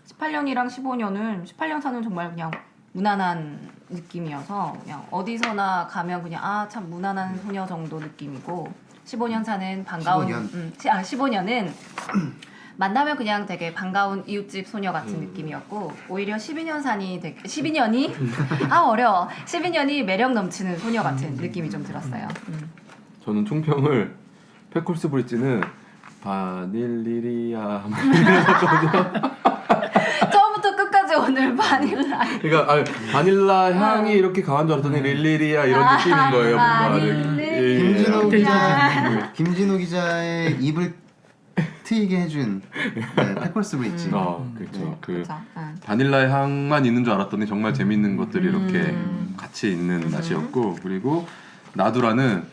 18년이랑 15년은 18년사는 정말 그냥 무난한 느낌이어서 그냥 어디서나 가면 그냥 아 참 무난한 소녀 정도 느낌이고 15년사는 반가운 15년은 만나면 그냥 되게 반가운 이웃집 소녀 같은 느낌이었고 오히려 12년이 어려워 12년이 매력 넘치는 소녀 같은 느낌이 좀 들었어요. 저는 총평을 패콜스 브릿지는 바닐리리아 처음부터 끝까지 오늘 바닐라 그러니까 바닐라 향이 이렇게 강한 줄 알았더니 릴리리아 이런 느낌인 거예요. 뭔가. 김진호 기자의 입을 트이게 해준 패콜스 브릿지. 그렇죠. 그 그렇죠. 바닐라 향만 있는 줄 알았더니 정말 재밌는 것들이 이렇게 같이 있는 맛이었고 그리고 나두라는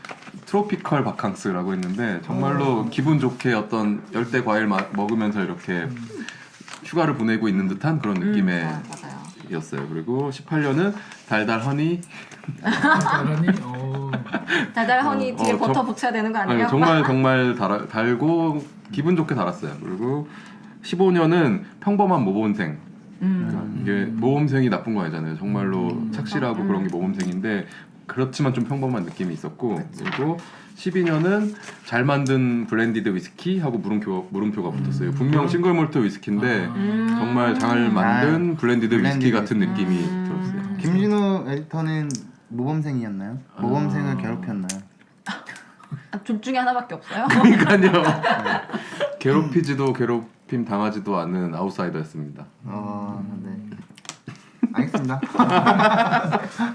트로피컬 바캉스라고 했는데 정말로 기분 좋게 어떤 열대 과일 먹으면서 이렇게 휴가를 보내고 있는 듯한 그런 느낌의 였어요. 그리고 18년은 달달 허니. 달달 허니 뒤에 버터 붙여야 되는 거 아니에요? 정말 달고 기분 좋게 달았어요. 그리고 15년은 평범한 모범생. 그러니까 이게 모범생이 나쁜 거 아니잖아요. 정말로 착실하고 그런 게 모범생인데 그렇지만 좀 평범한 느낌이 있었고 그리고 12년은 잘 만든 블렌디드 위스키하고 물음표가 붙었어요. 분명 싱글 몰트 위스키인데 정말 잘 만든 블렌디드 위스키 같은 느낌이 들었어요. 김진호 에디터는 모범생이었나요? 모범생을 괴롭혔나요? 둘 중에 하나밖에 없어요. 그러니까요. 괴롭히지도 괴롭힘 당하지도 않는 아웃사이더였습니다. 네. 알겠습니다.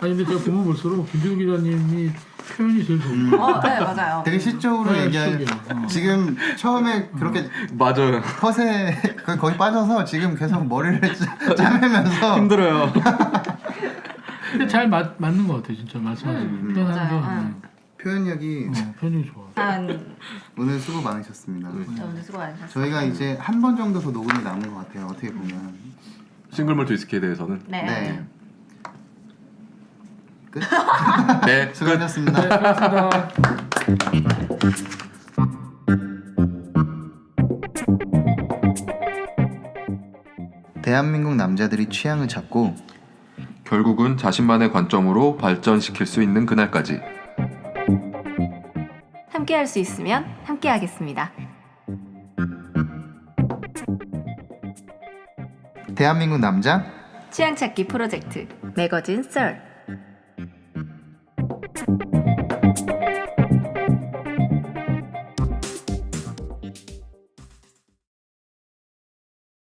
아니 근데 제가 보면 볼수록 김진호 기자님이 표현이 제일 좋은 것 네 맞아요. 되게 시적으로 얘기할 지금 처음에 그렇게 맞아요. 허세 거기 빠져서 지금 계속 머리를 짜매면서 힘들어요. 근데 잘 맞는 것 같아요 진짜 말씀하시는 표현하는 게 표현력이 표현이 좋아. 오늘 수고 많으셨습니다. 오늘 수고 많으셨어요. 저희가 이제 한 번 정도 더 녹음이 남은 것 같아요. 어떻게 보면 싱글 몰트 위스키에 대해서는 네. 끝. 네, 수고하셨습니다. 고맙습니다. 대한민국 남자들이 취향을 찾고 결국은 자신만의 관점으로 발전시킬 수 있는 그날까지 함께 할 수 있으면 함께 하겠습니다. 대한민국 남자 취향 찾기 프로젝트 매거진 썰